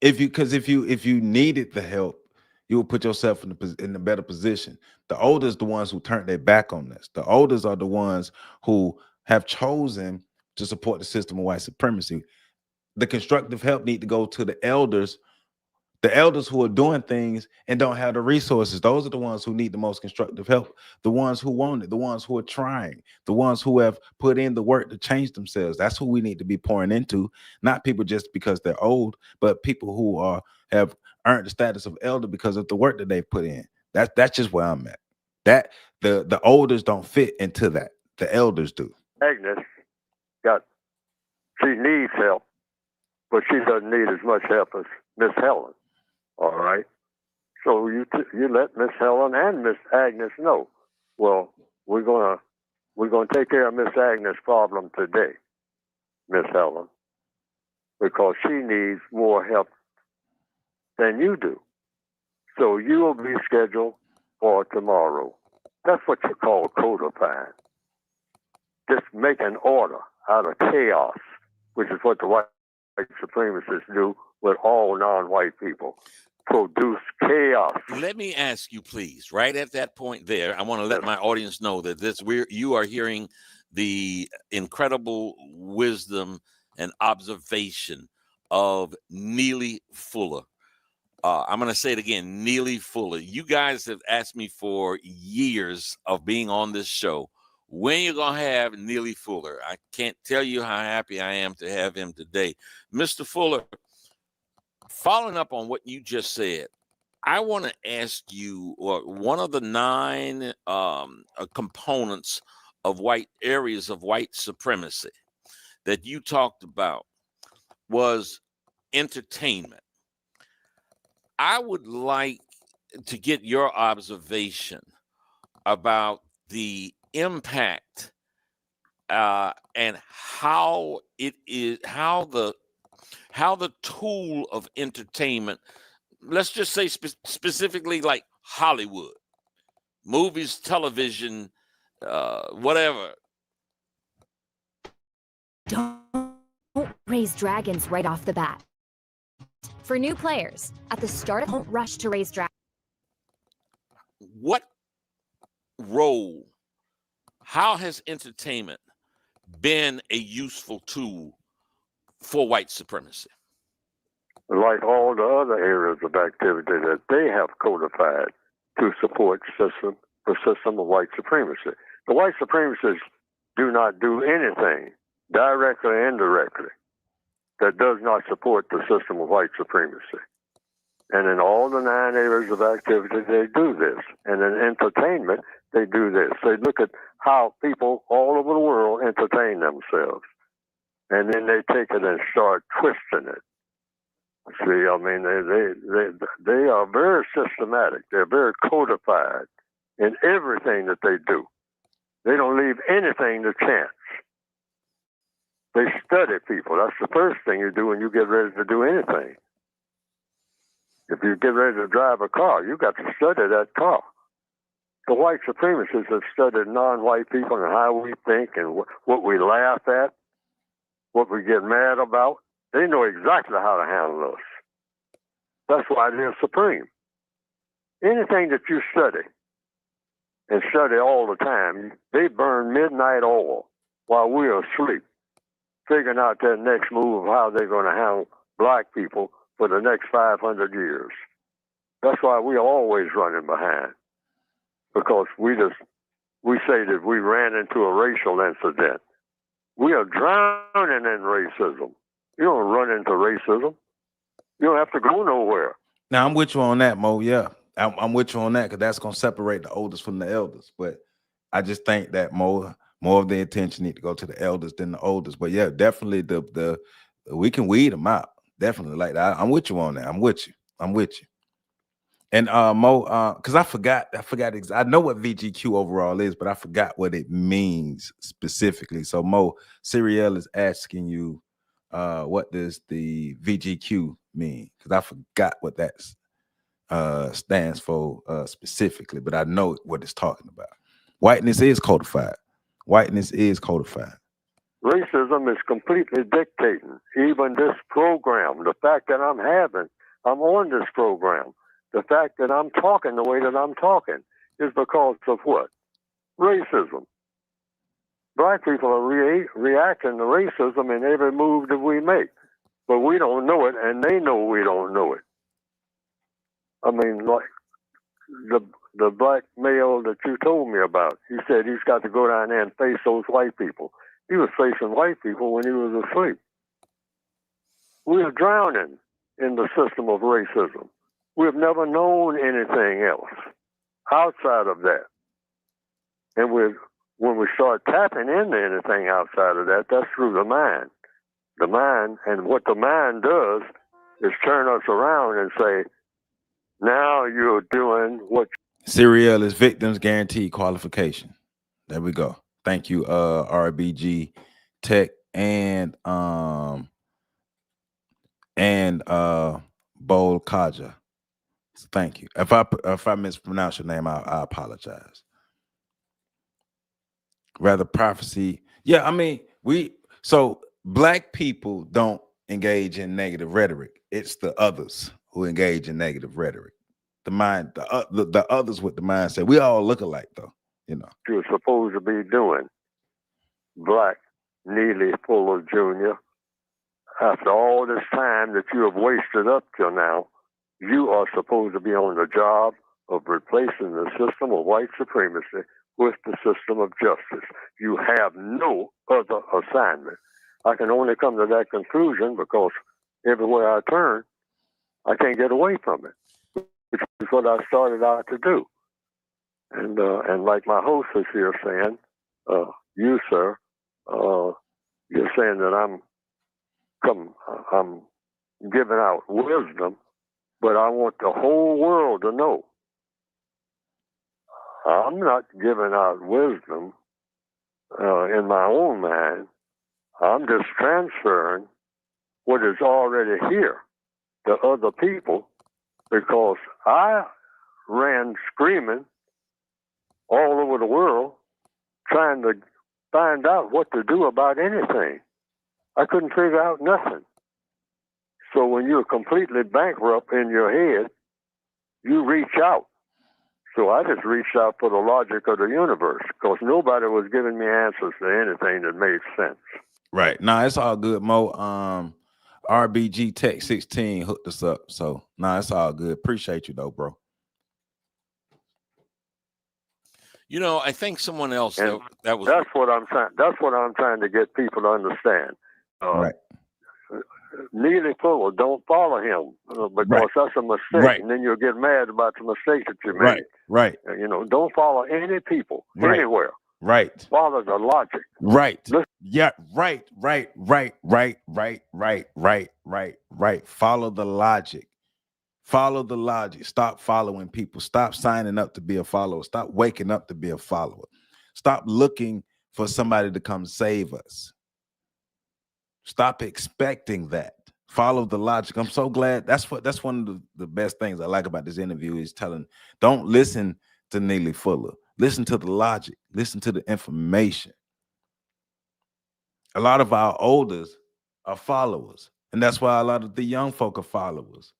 if you needed the help, you will put yourself in a better position. The oldest, the ones who turned their back on this. The oldest are the ones who have chosen to support the system of white supremacy. The constructive help need to go to the elders who are doing things and don't have the resources. Those are the ones who need the most constructive help. The ones who want it, the ones who are trying, the ones who have put in the work to change themselves. That's who we need to be pouring into, not people just because they're old, but people who have earned the status of elder because of the work that they've put in. That's just where I'm at. That the elders don't fit into that. The elders do. Agnes she needs help, but she doesn't need as much help as Miss Helen. All right. So you let Miss Helen and Miss Agnes know. Well, we're gonna take care of Miss Agnes' problem today, Miss Helen, because she needs more help than you do. So you will be scheduled for tomorrow. That's what you call codifying. Just make an order out of chaos, which is what the white supremacists do with all non-white people. Produce chaos. Let me ask you, please, right at that point there, I want to let my audience know that you are hearing the incredible wisdom and observation of Neely Fuller. I'm going to say it again, Neely Fuller. You guys have asked me for years of being on this show, when you're going to have Neely Fuller. I can't tell you how happy I am to have him today. Mr. Fuller, following up on what you just said, I want to ask you, one of the 9 components of areas of white supremacy that you talked about was entertainment. I would like to get your observation about the impact and how the tool of entertainment, let's just say specifically like Hollywood, movies, television, whatever. Don't raise dragons right off the bat. For new players, at the start of don't rush to raise dragons. What role, how has entertainment been a useful tool for white supremacy? Like all the other areas of activity that they have codified to support the system of white supremacy. The white supremacists do not do anything, directly or indirectly, that does not support the system of white supremacy. And in all the 9 areas of activity, they do this. And in entertainment, they do this. They look at how people all over the world entertain themselves. And then they take it and start twisting it. See, I mean, they are very systematic. They're very codified in everything that they do. They don't leave anything to chance. They study people. That's the first thing you do when you get ready to do anything. If you get ready to drive a car, you got to study that car. The white supremacists have studied non-white people and how we think and what we laugh at, what we get mad about. They know exactly how to handle us. That's why they're supreme. Anything that you study, and study all the time, they burn midnight oil while we're asleep, figuring out their next move of how they're going to handle black people for the next 500 years. That's why we're always running behind, because we say that we ran into a racial incident. We are drowning in racism. You don't run into racism. You don't have to go nowhere. Now, I'm with you on that, Mo. Yeah, I'm with you on that, because that's going to separate the oldest from the elders. But I just think that more of the attention need to go to the elders than the oldest. But yeah, definitely the we can weed them out. Definitely, like that. I'm with you on that. I'm with you. And Mo, because I forgot. I know what VGQ overall is, but I forgot what it means specifically. So Mo, Siriel is asking you, what does the VGQ mean? Because I forgot what that stands for specifically, but I know what it's talking about. Whiteness is codified. Racism is completely dictating even this program. The fact that I'm on this program, The fact that I'm talking the way that I'm talking is because of what? Racism. Black people are reacting to racism in every move that we make. But we don't know it, and they know we don't know it. I mean, like the black male that you told me about, he said he's got to go down there and face those white people. He was facing white people when he was asleep. We are drowning in the system of racism. We have never known anything else outside of that. And when we start tapping into anything outside of that, that's through the mind. The mind, and what the mind does is turn us around and say, now you're doing what. Serial is victims guaranteed qualification. There we go. Thank you, RBG Tech and Bold Kaja. Thank you. If I mispronounce your name, I apologize. Rather prophecy. Yeah, I mean, so black people don't engage in negative rhetoric. It's the others who engage in negative rhetoric. The mind, the others with the mindset. We all look alike, though. You know, you're supposed to be doing, Black Neely Fuller Jr. After all this time that you have wasted up till now, you are supposed to be on the job of replacing the system of white supremacy with the system of justice. You have no other assignment. I can only come to that conclusion because everywhere I turn, I can't get away from it, which is what I started out to do. And like my host is here saying, you, sir, you're saying that I'm giving out wisdom, but I want the whole world to know I'm not giving out wisdom in my own mind. I'm just transferring what is already here to other people because I ran screaming all over the world trying to find out what to do about anything. I couldn't figure out nothing. So when you're completely bankrupt in your head, you reach out. So I just reached out for the logic of the universe because nobody was giving me answers to anything that made sense. Right. Nah, it's all good, Mo. RBG Tech 16 hooked us up. So nah, it's all good. Appreciate you though, bro. You know, I think someone else that was. That's what I'm trying. That's what I'm trying to get people to understand. Right. Neely Fuller, don't follow him because that's a mistake, right. And then you'll get mad about the mistake that you made. Right. Right. You know, don't follow any people anywhere. Right. Follow the logic. Right. Listen. Yeah. Right. Follow the logic. Follow the logic. Stop following people. Stop signing up to be a follower. Stop waking up to be a follower. Stop looking for somebody to come save us. Stop expecting that. Follow the logic. I'm so glad. That's one of the best things I like about this interview is don't listen to Neely Fuller. Listen to the logic. Listen to the information. A lot of our elders are followers, and that's why a lot of the young folk are followers.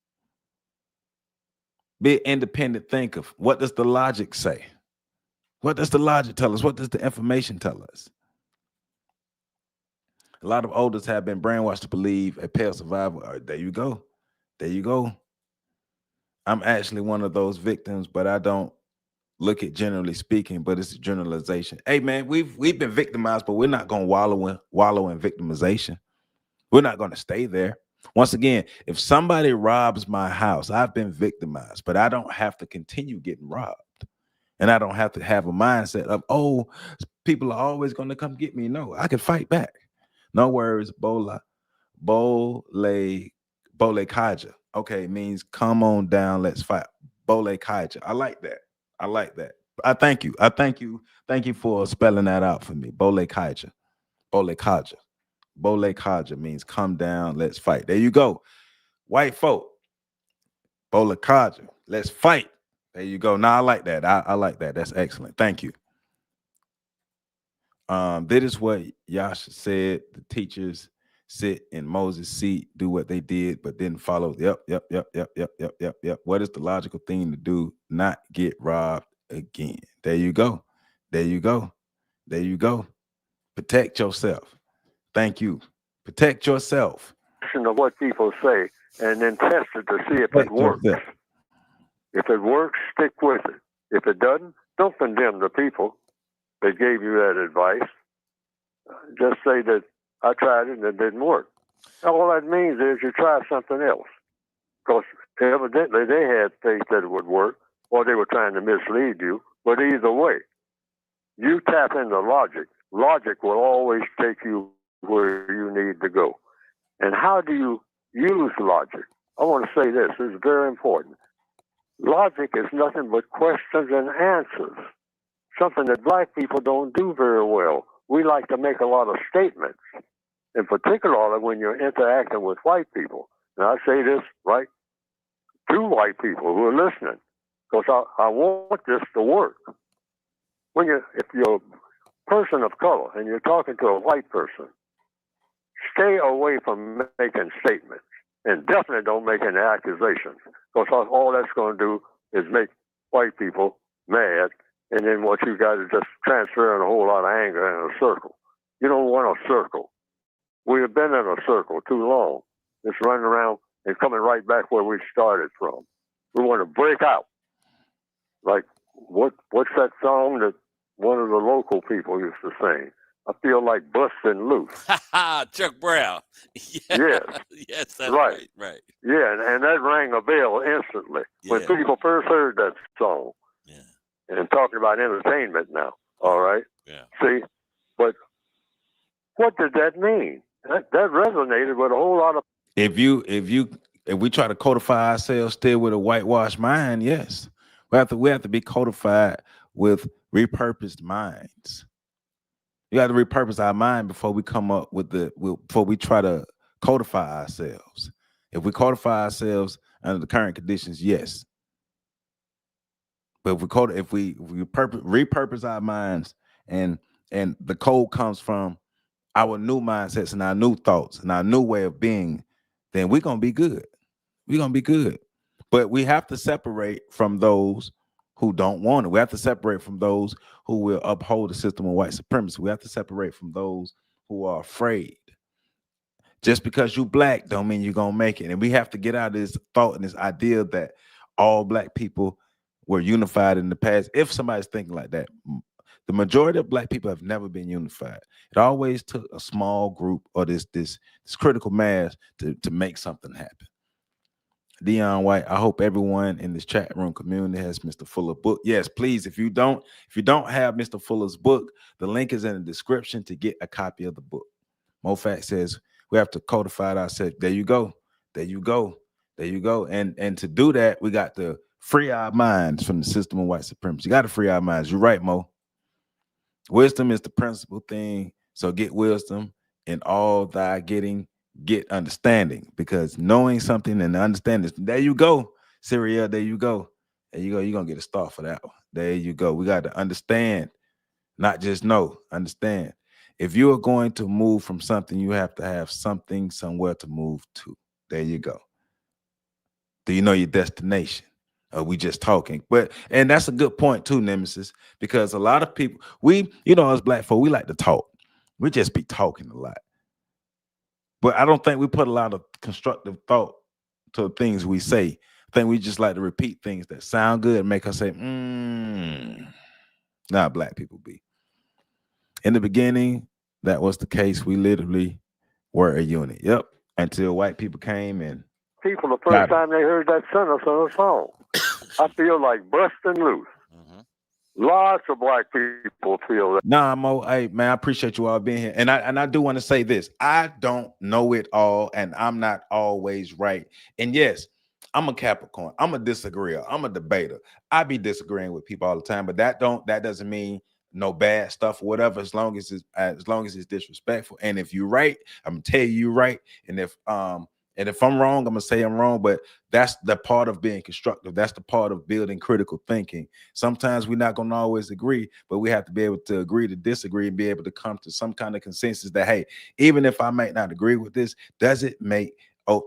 Be an independent thinker. What does the logic say? What does the logic tell us? What does the information tell us? A lot of elders have been brainwashed to believe a pale survival. There you go. There you go. I'm actually one of those victims, but I don't look at generally speaking, but it's a generalization. Hey, man, we've been victimized, but we're not going to wallow in victimization. We're not going to stay there. Once again, if somebody robs my house, I've been victimized, but I don't have to continue getting robbed. And I don't have to have a mindset of, oh, people are always going to come get me. No, I can fight back. No worries, Bole Kaja. Okay, it means come on down, let's fight. Bole Kaja. I like that. I like that. I thank you. Thank you for spelling that out for me. Bole Kaja. Bole Kaja. Bole Kaja means come down, let's fight. There you go. White folk. Bole Kaja. Let's fight. There you go. Now I like that. I like that. That's excellent. Thank you. That is what Yasha said. The teachers sit in Moses' seat, do what they did, but didn't follow. Yep. What is the logical thing to do? Not get robbed again. There you go. There you go. There you go. Protect yourself. Thank you. Protect yourself. Listen to what people say and then test it to see if it works. If it works, stick with it. If it doesn't, don't condemn the people that gave you that advice. Just say that I tried it and it didn't work. All that means is you try something else. Because evidently they had faith that it would work, or they were trying to mislead you. But either way, you tap into logic. Logic will always take you where you need to go. And how do you use logic? I want to say this. This is very important. Logic is nothing but questions and answers, something that black people don't do very well. We like to make a lot of statements, in particular when you're interacting with white people. And I say this right to white people who are listening, because I want this to work. If you're a person of color and you're talking to a white person, stay away from making statements, and definitely don't make any accusations, because all that's going to do is make white people mad, and then what you got is just transferring a whole lot of anger in a circle. You don't want a circle. We have been in a circle too long. It's running around and coming right back where we started from. We want to break out. Like, what's that song that one of the local people used to sing? I feel like busting loose. Chuck Brown. Yes. Yes, that's right. Right. Yeah, and that rang a bell instantly. When people first heard that song. Yeah. And talking about entertainment now. All right? Yeah. See? But what did that mean? That resonated with a whole lot of... If we try to codify ourselves still with a whitewashed mind, yes. We have to be codified with repurposed minds. You got to repurpose our mind before we come up before we try to codify ourselves. If we codify ourselves under the current conditions, yes. But if we repurpose our minds, and the code comes from our new mindsets and our new thoughts and our new way of being, then we're gonna be good. We're gonna be good. But we have to separate from those who don't want it. We have to separate from those who will uphold the system of white supremacy. We have to separate from those who are afraid. Just because you black don't mean you're gonna make it. And we have to get out of this thought and this idea that all black people were unified in the past. If somebody's thinking like that, the majority of black people have never been unified. It always took a small group or this critical mass to make something happen. Dion White, I hope everyone in this chat room community has Mr. Fuller's book. Yes, please. If you don't have Mr. Fuller's book, the link is in the description to get a copy of the book. Mofat says we have to codify ourselves. There you go. There you go. There you go. And to do that, we got to free our minds from the system of white supremacy. You got to free our minds. You're right, Mo. Wisdom is the principal thing. So get wisdom, in all thy getting, get understanding, because knowing something and understanding. There you go, Syria. There you go. There you go. You're going to get a star for that one. There you go. We got to understand, not just know, understand. If you are going to move from something, you have to have something somewhere to move to. There you go. Do you know your destination? Are we just talking? And that's a good point too, Nemesis, because a lot of people, as black folk, we like to talk. We just be talking a lot. But I don't think we put a lot of constructive thought to the things we say. I think we just like to repeat things that sound good and make us say, Nah, black people be. In the beginning, that was the case. We literally were a unit. Yep. Until white people came and people the first time they heard that sentence on a song. I feel like busting loose. Mm-hmm. Lots of black people feel that. Nah, Mo, hey man, I appreciate you all being here. And I do want to say this. I don't know it all, and I'm not always right. And yes, I'm a Capricorn. I'm a disagreeer. I'm a debater. I be disagreeing with people all the time, but that doesn't mean no bad stuff or whatever, as long as it's disrespectful. And if you're right, I'm gonna tell you you're right. And And if I'm wrong, I'm gonna say I'm wrong, but that's the part of being constructive. That's the part of building critical thinking. Sometimes we're not gonna always agree, but we have to be able to agree to disagree and be able to come to some kind of consensus that, hey, even if I might not agree with this, does it make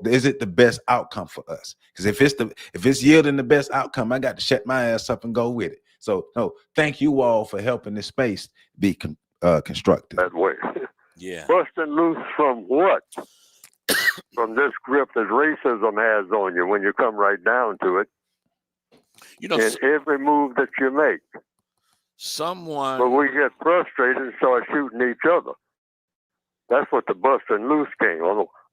is it the best outcome for us? Because if it's yielding the best outcome, I got to shut my ass up and go with it. So no, thank you all for helping this space be constructive. That way. Yeah. Busting loose from what? From this grip that racism has on you when you come right down to it. You know, in every move that you make. But we get frustrated and start shooting each other. That's what the busting loose came.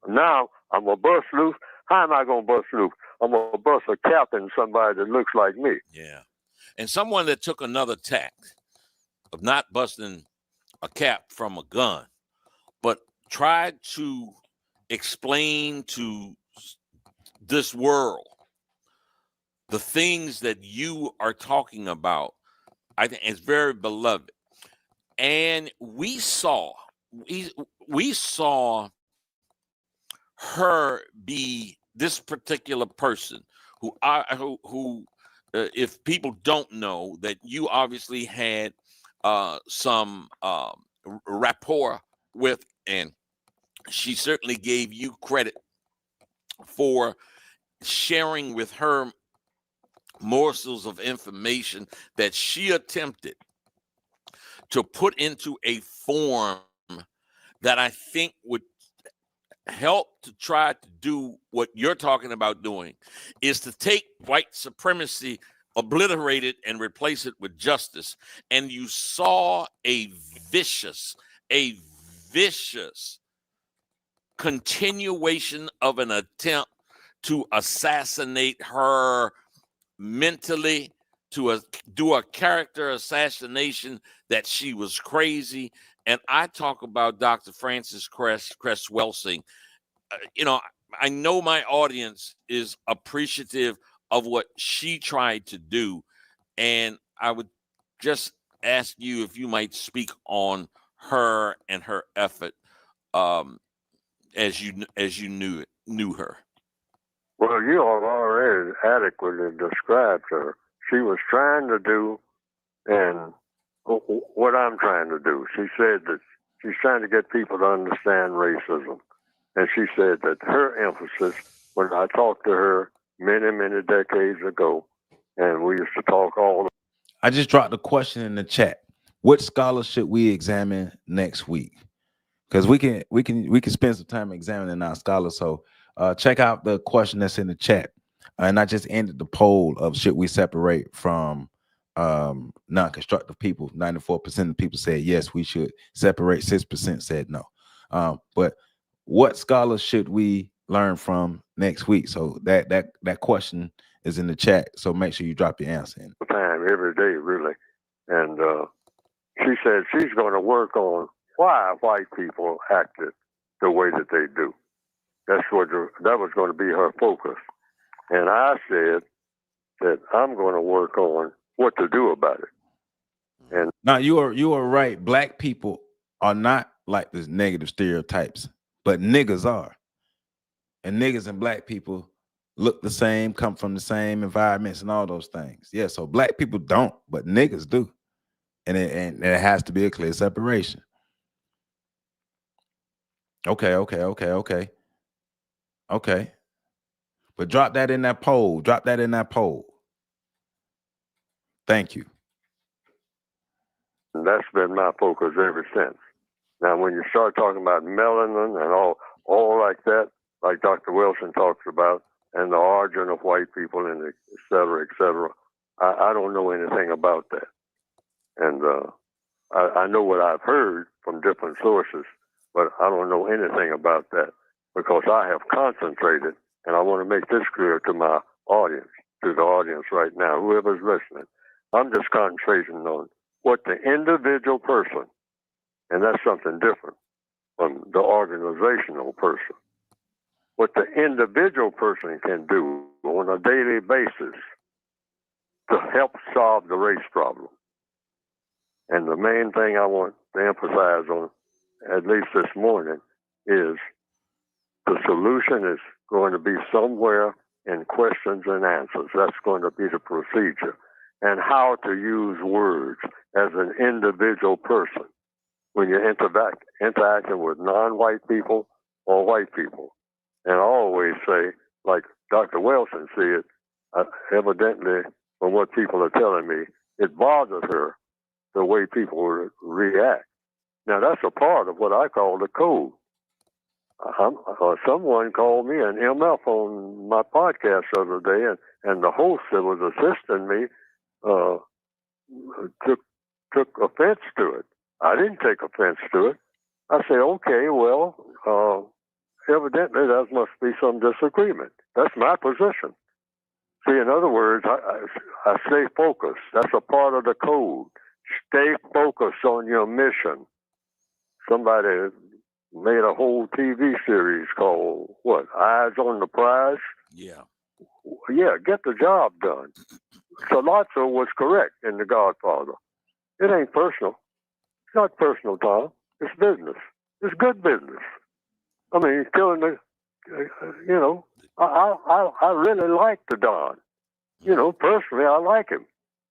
Now I'm gonna bust loose. How am I gonna bust loose? I'm gonna bust a cap in somebody that looks like me. Yeah. And someone that took another tack of not busting a cap from a gun, but tried to explain to this world the things that you are talking about, I think is very beloved. And we saw her be this particular person who if people don't know, that you obviously had some rapport with, and she certainly gave you credit for sharing with her morsels of information that she attempted to put into a form that I think would help to try to do what you're talking about doing, is to take white supremacy, obliterate it, and replace it with justice. And you saw a vicious continuation of an attempt to assassinate her mentally, to do a character assassination, that she was crazy. And I talk about Dr. Frances Cress Welsing. I know my audience is appreciative of what she tried to do. And I would just ask you if you might speak on her and her effort as you knew her. Well, you have already adequately described her. She was trying to do and what I'm trying to do. She said that she's trying to get people to understand racism. And she said that her emphasis, when I talked to her many, many decades ago, and we used to talk all the I just dropped a question in the chat. What scholars should we examine next week? Because we can spend some time examining our scholars. So check out the question that's in the chat. And I just ended the poll of should we separate from non-constructive people. 94% of people said yes, we should separate. 6% said no. But what scholars should we learn from next week? So that question is in the chat. So make sure you drop your answer in. time, every day, really. And she said she's going to work on why white people acted the way that they do. That was going to be her focus. And I said that I'm going to work on what to do about it. And now you are right. Black people are not like this negative stereotypes, but niggas are. And niggas and black people look the same, come from the same environments and all those things. Yeah, so black people don't, but niggas do. And it has to be a clear separation. Okay. But drop that in that poll. Thank you. And that's been my focus ever since. Now, when you start talking about melanin and all like that, like Dr. Wilson talks about, and the origin of white people and et cetera, I don't know anything about that. And I know what I've heard from different sources, but I don't know anything about that because I have concentrated, and I want to make this clear to my audience, to the audience right now, whoever's listening. I'm just concentrating on what the individual person, and that's something different from the organizational person, what the individual person can do on a daily basis to help solve the race problem. And the main thing I want to emphasize on, at least this morning, is The solution is going to be somewhere in questions and answers. That's going to be the procedure. And how to use words as an individual person when you're interacting with non-white people or white people. And I always say, like Dr. Wilson said, evidently, from what people are telling me, it bothers her the way people react. Now, that's a part of what I call the code. Someone called me an MF on my podcast the other day, and the host that was assisting me took offense to it. I didn't take offense to it. I said, okay, well, evidently there must be some disagreement. That's my position. See, in other words, I stay focused. That's a part of the code. Stay focused on your mission. Somebody made a whole TV series called, what, Eyes on the Prize? Yeah. Yeah, get the job done. Salazzo was correct in The Godfather. It ain't personal. It's not personal, Tom. It's business. It's good business. I mean, he's killing the, you know, I really like the Don. You know, personally, I like him.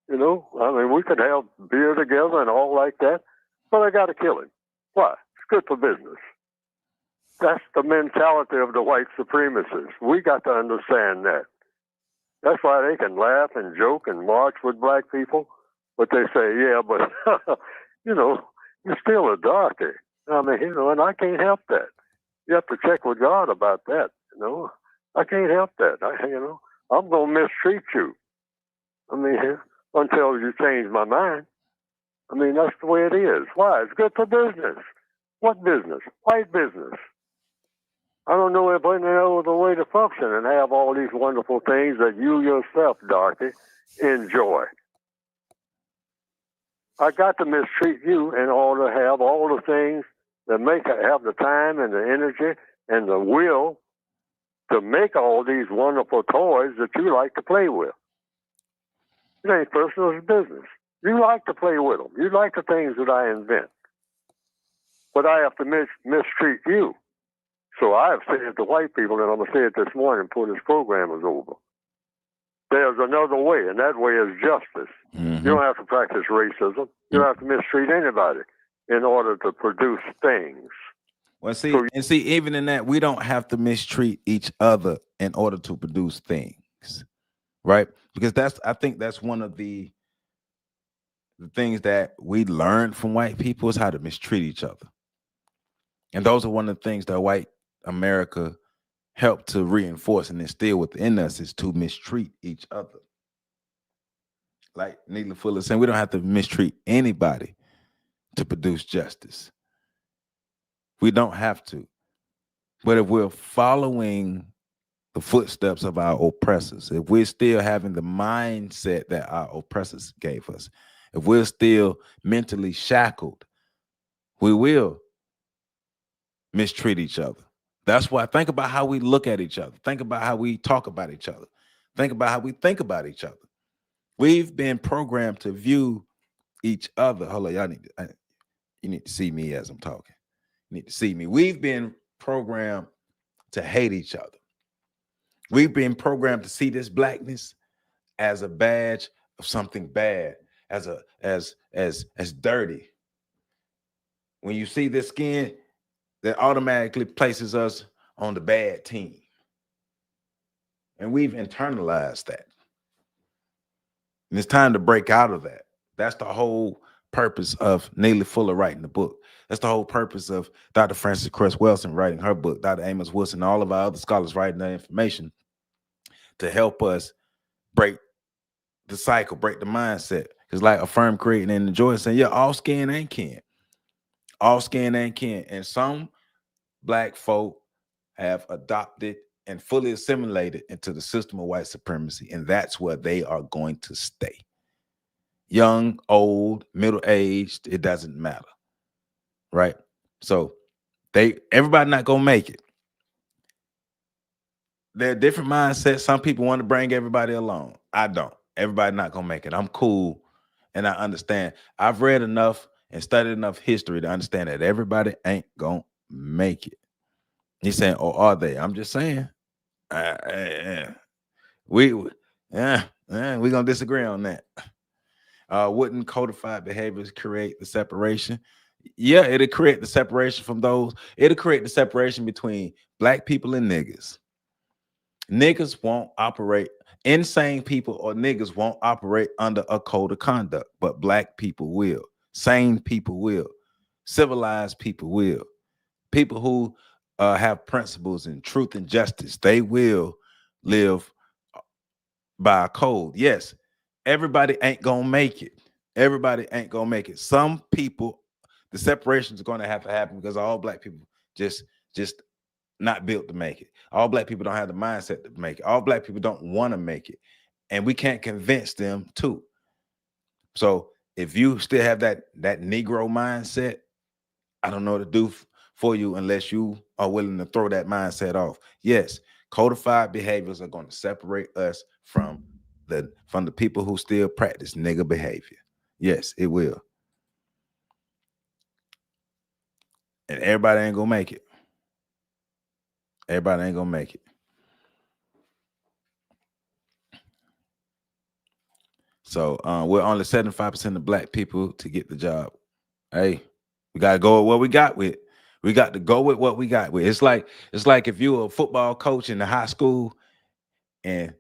You know, I mean, we could have beer together and all like that, but I got to kill him. Why? It's good for business. That's the mentality of the white supremacists. We got to understand that. That's why they can laugh and joke and march with black people, but they say, yeah, but, you know, you're still a darky. I mean, you know, and I can't help that. You have to check with God about that, you know. I can't help that. You know, I'm going to mistreat you. I mean, until you change my mind. I mean, that's the way it is. Why? It's good for business. What business? White business. I don't know if I know the way to function and have all these wonderful things that you yourself, Dorothy, enjoy. I got to mistreat you in order to have all the things that have the time and the energy and the will to make all these wonderful toys that you like to play with. It ain't personal, it's business. You like to play with them. You like the things that I invent. But I have to mistreat you. So I have said to white people, and I'm going to say it this morning before this program is over, there's another way, and that way is justice. Mm-hmm. You don't have to practice racism. You don't have to mistreat anybody in order to produce things. Well, see, even in that, we don't have to mistreat each other in order to produce things, right? Because I think that's one of the things that we learned from white people is how to mistreat each other. And those are one of the things that white America helped to reinforce and instill within us is to mistreat each other. Like Neely Fuller saying, we don't have to mistreat anybody to produce justice. We don't have to. But if we're following the footsteps of our oppressors, if we're still having the mindset that our oppressors gave us, if we're still mentally shackled, we will mistreat each other. That's why think about how we look at each other. Think about how we talk about each other. Think about how we think about each other. We've been programmed to view each other. Hold on, y'all you need to see me as I'm talking. You need to see me. We've been programmed to hate each other. We've been programmed to see this blackness as a badge of something bad, as dirty. When you see this skin, that automatically places us on the bad team. And we've internalized that. And it's time to break out of that. That's the whole purpose of Neely Fuller writing the book. That's the whole purpose of Dr. Frances Cress Welsing writing her book, Dr. Amos Wilson, and all of our other scholars writing that information to help us break the cycle, break the mindset. Because like Affirm creating and enjoy saying, yeah, all skin ain't kin. All skin ain't kin. And some black folk have adopted and fully assimilated into the system of white supremacy, and that's where they are going to stay. Young, old, middle-aged, it doesn't matter, right? So everybody not gonna make it. There are different mindsets. Some people want to bring everybody along. I don't. Everybody not gonna make it. I'm cool, and I understand. I've read enough and studied enough history to understand that everybody ain't gonna make it. He's saying, or are they? I'm just saying. We're gonna disagree on that. Wouldn't codified behaviors create the separation? Yeah, it'll create the separation from those. It'll create the separation between black people and niggas. Niggas won't operate, insane people or niggas won't operate under a code of conduct, but black people will. Sane people will. Civilized people will. People who have principles and truth and justice, they will live by a code. Yes, everybody ain't gonna make it. Everybody ain't gonna make it. Some people, the separation is gonna have to happen because all black people just not built to make it. All black people don't have the mindset to make it. All black people don't want to make it, and we can't convince them to. So if you still have that Negro mindset, I don't know what to do for you unless you are willing to throw that mindset off. Yes, codified behaviors are going to separate us from the people who still practice nigga behavior. Yes, it will. And everybody ain't gonna make it. Everybody ain't gonna make it. So we're only 75% of black people to get the job. Hey, we gotta go with what we got with. We got to go with what we got with. It's like if you were a football coach in the high school and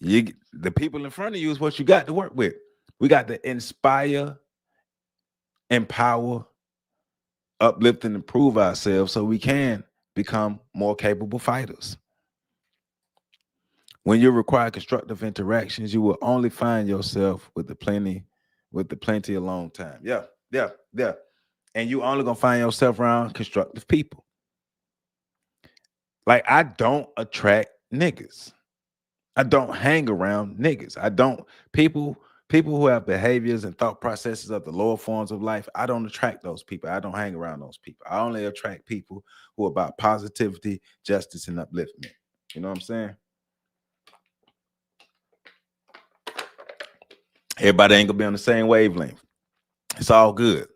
the people in front of you is what you got to work with. We got to inspire, empower, uplift, and improve ourselves so we can become more capable fighters. When you require constructive interactions, you will only find yourself with the plenty alone time. Yeah. And you only gonna find yourself around constructive people. Like, I don't attract niggas. I don't hang around niggas. I don't people who have behaviors and thought processes of the lower forms of life. I don't attract those people. I don't hang around those people. I only attract people who are about positivity, justice, and upliftment. You know what I'm saying? Everybody ain't gonna be on the same wavelength. It's all good.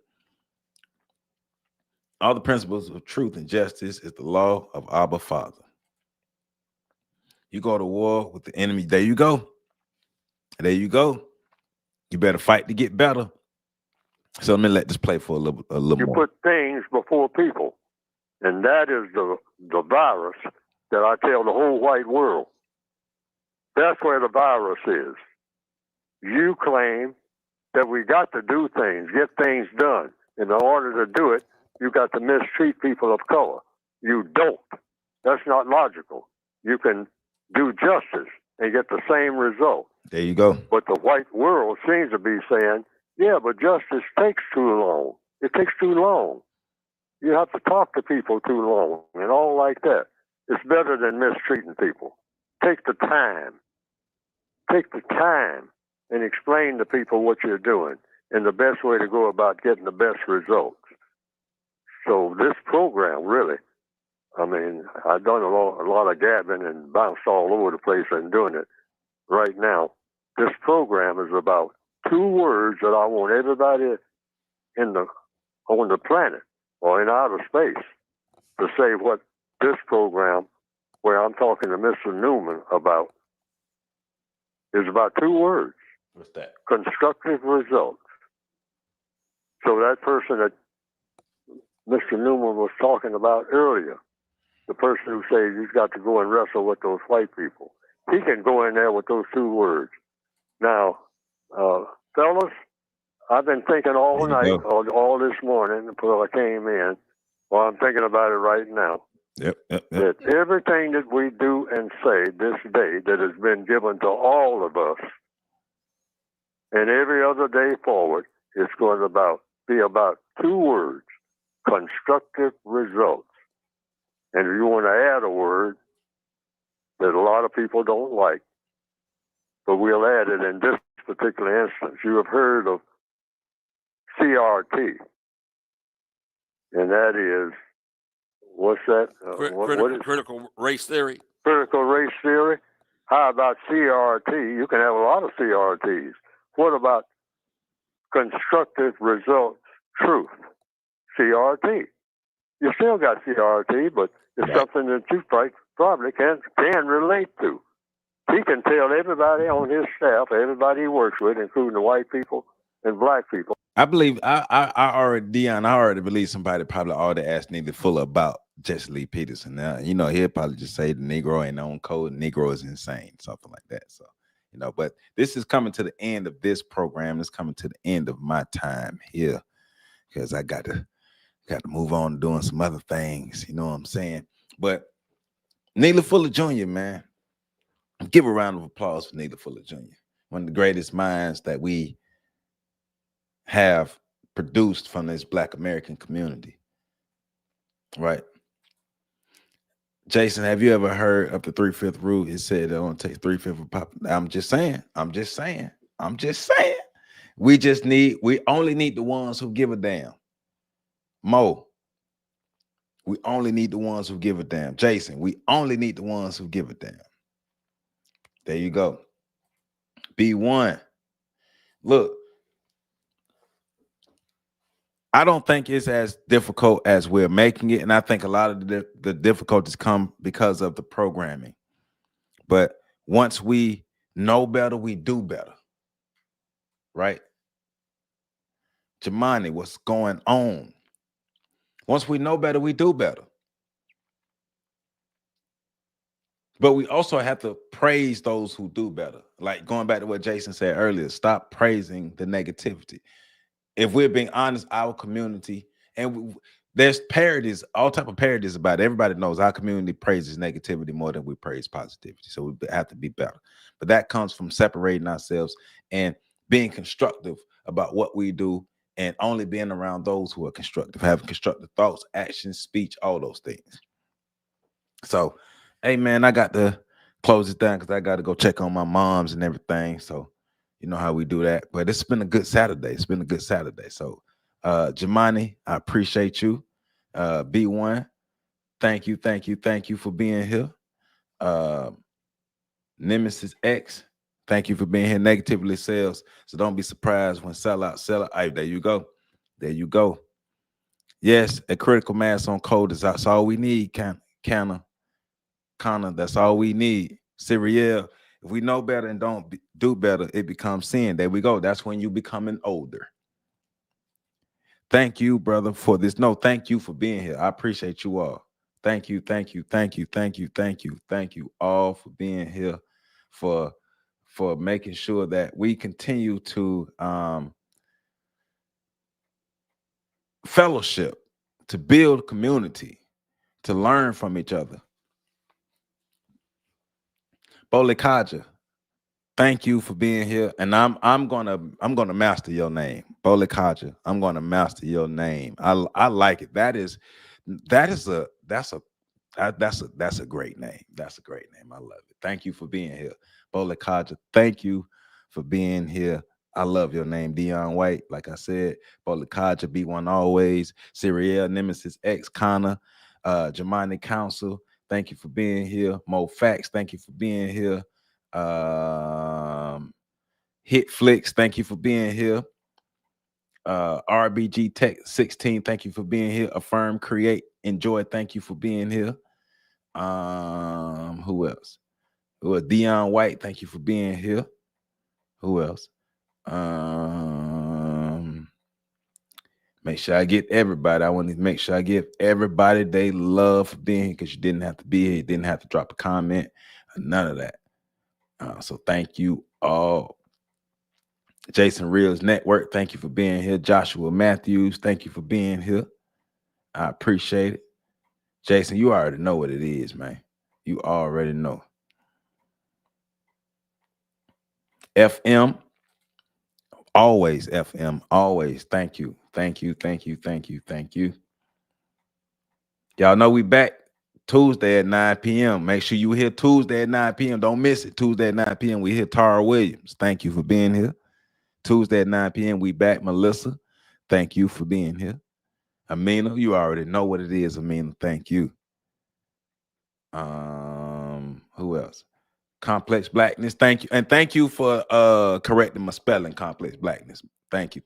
All the principles of truth and justice is the law of Abba Father. You go to war with the enemy. There you go. There you go. You better fight to get better. So let me let this play for a little You more. put things before people, and that is the virus that I tell the whole white world. That's where the virus is. You claim that we got to do things, get things done. In order to do it, you got to mistreat people of color. You don't. That's not logical. You can do justice and get the same result. There you go. But the white world seems to be saying, yeah, but justice takes too long. It takes too long. You have to talk to people too long and all like that. It's better than mistreating people. Take the time. Take the time and explain to people what you're doing and the best way to go about getting the best results. So this program, really, I mean, I've done a lot of gabbing and bounced all over the place and doing it right now. This program is about 2 words that I want everybody on the planet or in outer space to say what this program, where I'm talking to Mr. Newman about, is about 2 words. What's that? Constructive results. So that person that Mr. Newman was talking about earlier, the person who says you've got to go and wrestle with those white people, he can go in there with those 2 words. Now, fellas, I've been thinking all night, all this morning until I came in. Well, I'm thinking about it right now. Yep. That everything that we do and say this day that has been given to all of us, and every other day forward, is going to be about 2 words: constructive results. And if you want to add a word that a lot of people don't like, but we'll add it in this particular instance. You have heard of CRT, and that is, what's that? Critical race theory. Critical race theory. How about CRT? You can have a lot of CRTs. What about constructive results truth? CRT. You still got CRT, but it's something that you probably can relate to. He can tell everybody on his staff, everybody he works with, including the white people and black people. I believe I already, Dion, I already believe somebody probably already asked Neely Fuller about Jesse Lee Peterson. Now, you know, he'll probably just say the Negro ain't on code, Negro is insane, something like that. So, you know, but this is coming to the end of this program. It's coming to the end of my time here because I got to move on doing some other things. You know what I'm saying? But Neely Fuller Jr., man, give a round of applause for Neely Fuller Jr., one of the greatest minds that we have produced from this Black American community, right? Jason, have you ever heard of the 3/5 rule? It said it only takes 3/5 of pop. I'm just saying. We only need the ones who give a damn. Mo, we only need the ones who give a damn. Jason, we only need the ones who give a damn. There you go. B1. Look, I don't think it's as difficult as we're making it. And I think a lot of the difficulties come because of the programming. But once we know better, we do better. Right? Jamani, what's going on? Once we know better, we do better. But we also have to praise those who do better. Like going back to what Jason said earlier, stop praising the negativity. If we're being honest, our community, and there's parodies, all type of parodies about it. Everybody knows our community praises negativity more than we praise positivity. So we have to be better. But that comes from separating ourselves and being constructive about what we do and only being around those who are constructive, having constructive thoughts, actions, speech, all those things. So, hey, man, I got to close this down because I got to go check on my moms and everything. So, you know how we do that. But it's been a good Saturday. So, Jamani, I appreciate you. B1, thank you for being here. Nemesis X, thank you for being here. Negatively Sales. So don't be surprised when sell out. Hey, there you go. Yes, a critical mass on code is that's all we need, Connor, that's all we need. Cyriel, if we know better and don't do better, it becomes sin. There we go. That's when you becoming older. Thank you, brother, for this. No, thank you for being here. I appreciate you all. Thank you all for being here, for making sure that we continue to fellowship, to build community, to learn from each other. Bolikaja, thank you for being here, and I'm gonna master your name, Bolikaja. I'm gonna master your name. I like it. That's a great name. That's a great name. I love it. Thank you for being here, Bolikaja. Thank you for being here. I love your name, Dion White. Like I said, Bolikaja, B1 always. Cyriel, Nemesis X, Connor, Jamani Council. Thank you for being here. Mo Fax, thank you for being here. Hit Flicks, thank you for being here. RBG Tech 16, thank you for being here. Affirm, Create, Enjoy, thank you for being here. Who else? Dion White, thank you for being here. Who else? Make sure I get everybody. I want to make sure I give everybody they love for being here, because you didn't have to be here. You didn't have to drop a comment. None of that. So thank you all. Jason Reels Network, thank you for being here. Joshua Matthews, thank you for being here. I appreciate it. Jason, you already know what it is, man. You already know. FM, always FM, always. Thank you. Y'all know we back Tuesday at 9 p.m. Make sure you hear Tuesday at 9 p.m. Don't miss it. Tuesday at 9 p.m. We hear Tara Williams. Thank you for being here. Tuesday at 9 p.m. we back. Melissa, thank you for being here. Amina, you already know what it is, Amina. Thank you. Who else? Complex Blackness, thank you. And thank you for correcting my spelling, Complex Blackness. Thank you.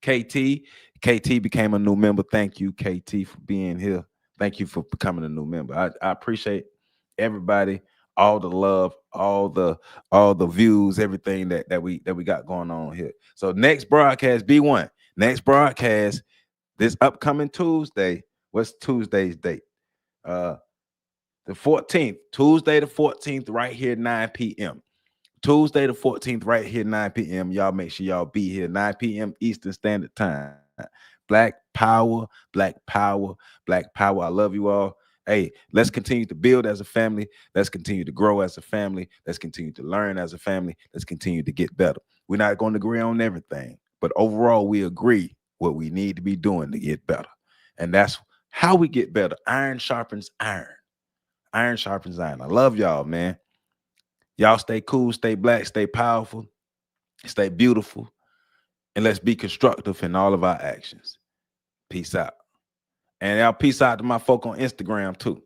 KT, KT became a new member. Thank you, KT, for being here. Thank you for becoming a new member. I appreciate everybody, all the love, all the views, everything that we got going on here. So next broadcast, B1. Next broadcast, this upcoming Tuesday. What's Tuesday's date? The 14th. Tuesday the 14th, right here, 9 p.m. Tuesday the 14th, right here, 9 p.m. Y'all make sure y'all be here, 9 p.m. Eastern Standard Time. Black power, black power, black power. I love you all. Hey, let's continue to build as a family. Let's continue to grow as a family. Let's continue to learn as a family. Let's continue to get better. We're not going to agree on everything, but overall, we agree what we need to be doing to get better. And that's how we get better. Iron sharpens iron. Iron sharpens iron. I love y'all, man. Y'all stay cool, stay black, stay powerful, stay beautiful, and let's be constructive in all of our actions. Peace out. And y'all peace out to my folk on Instagram too.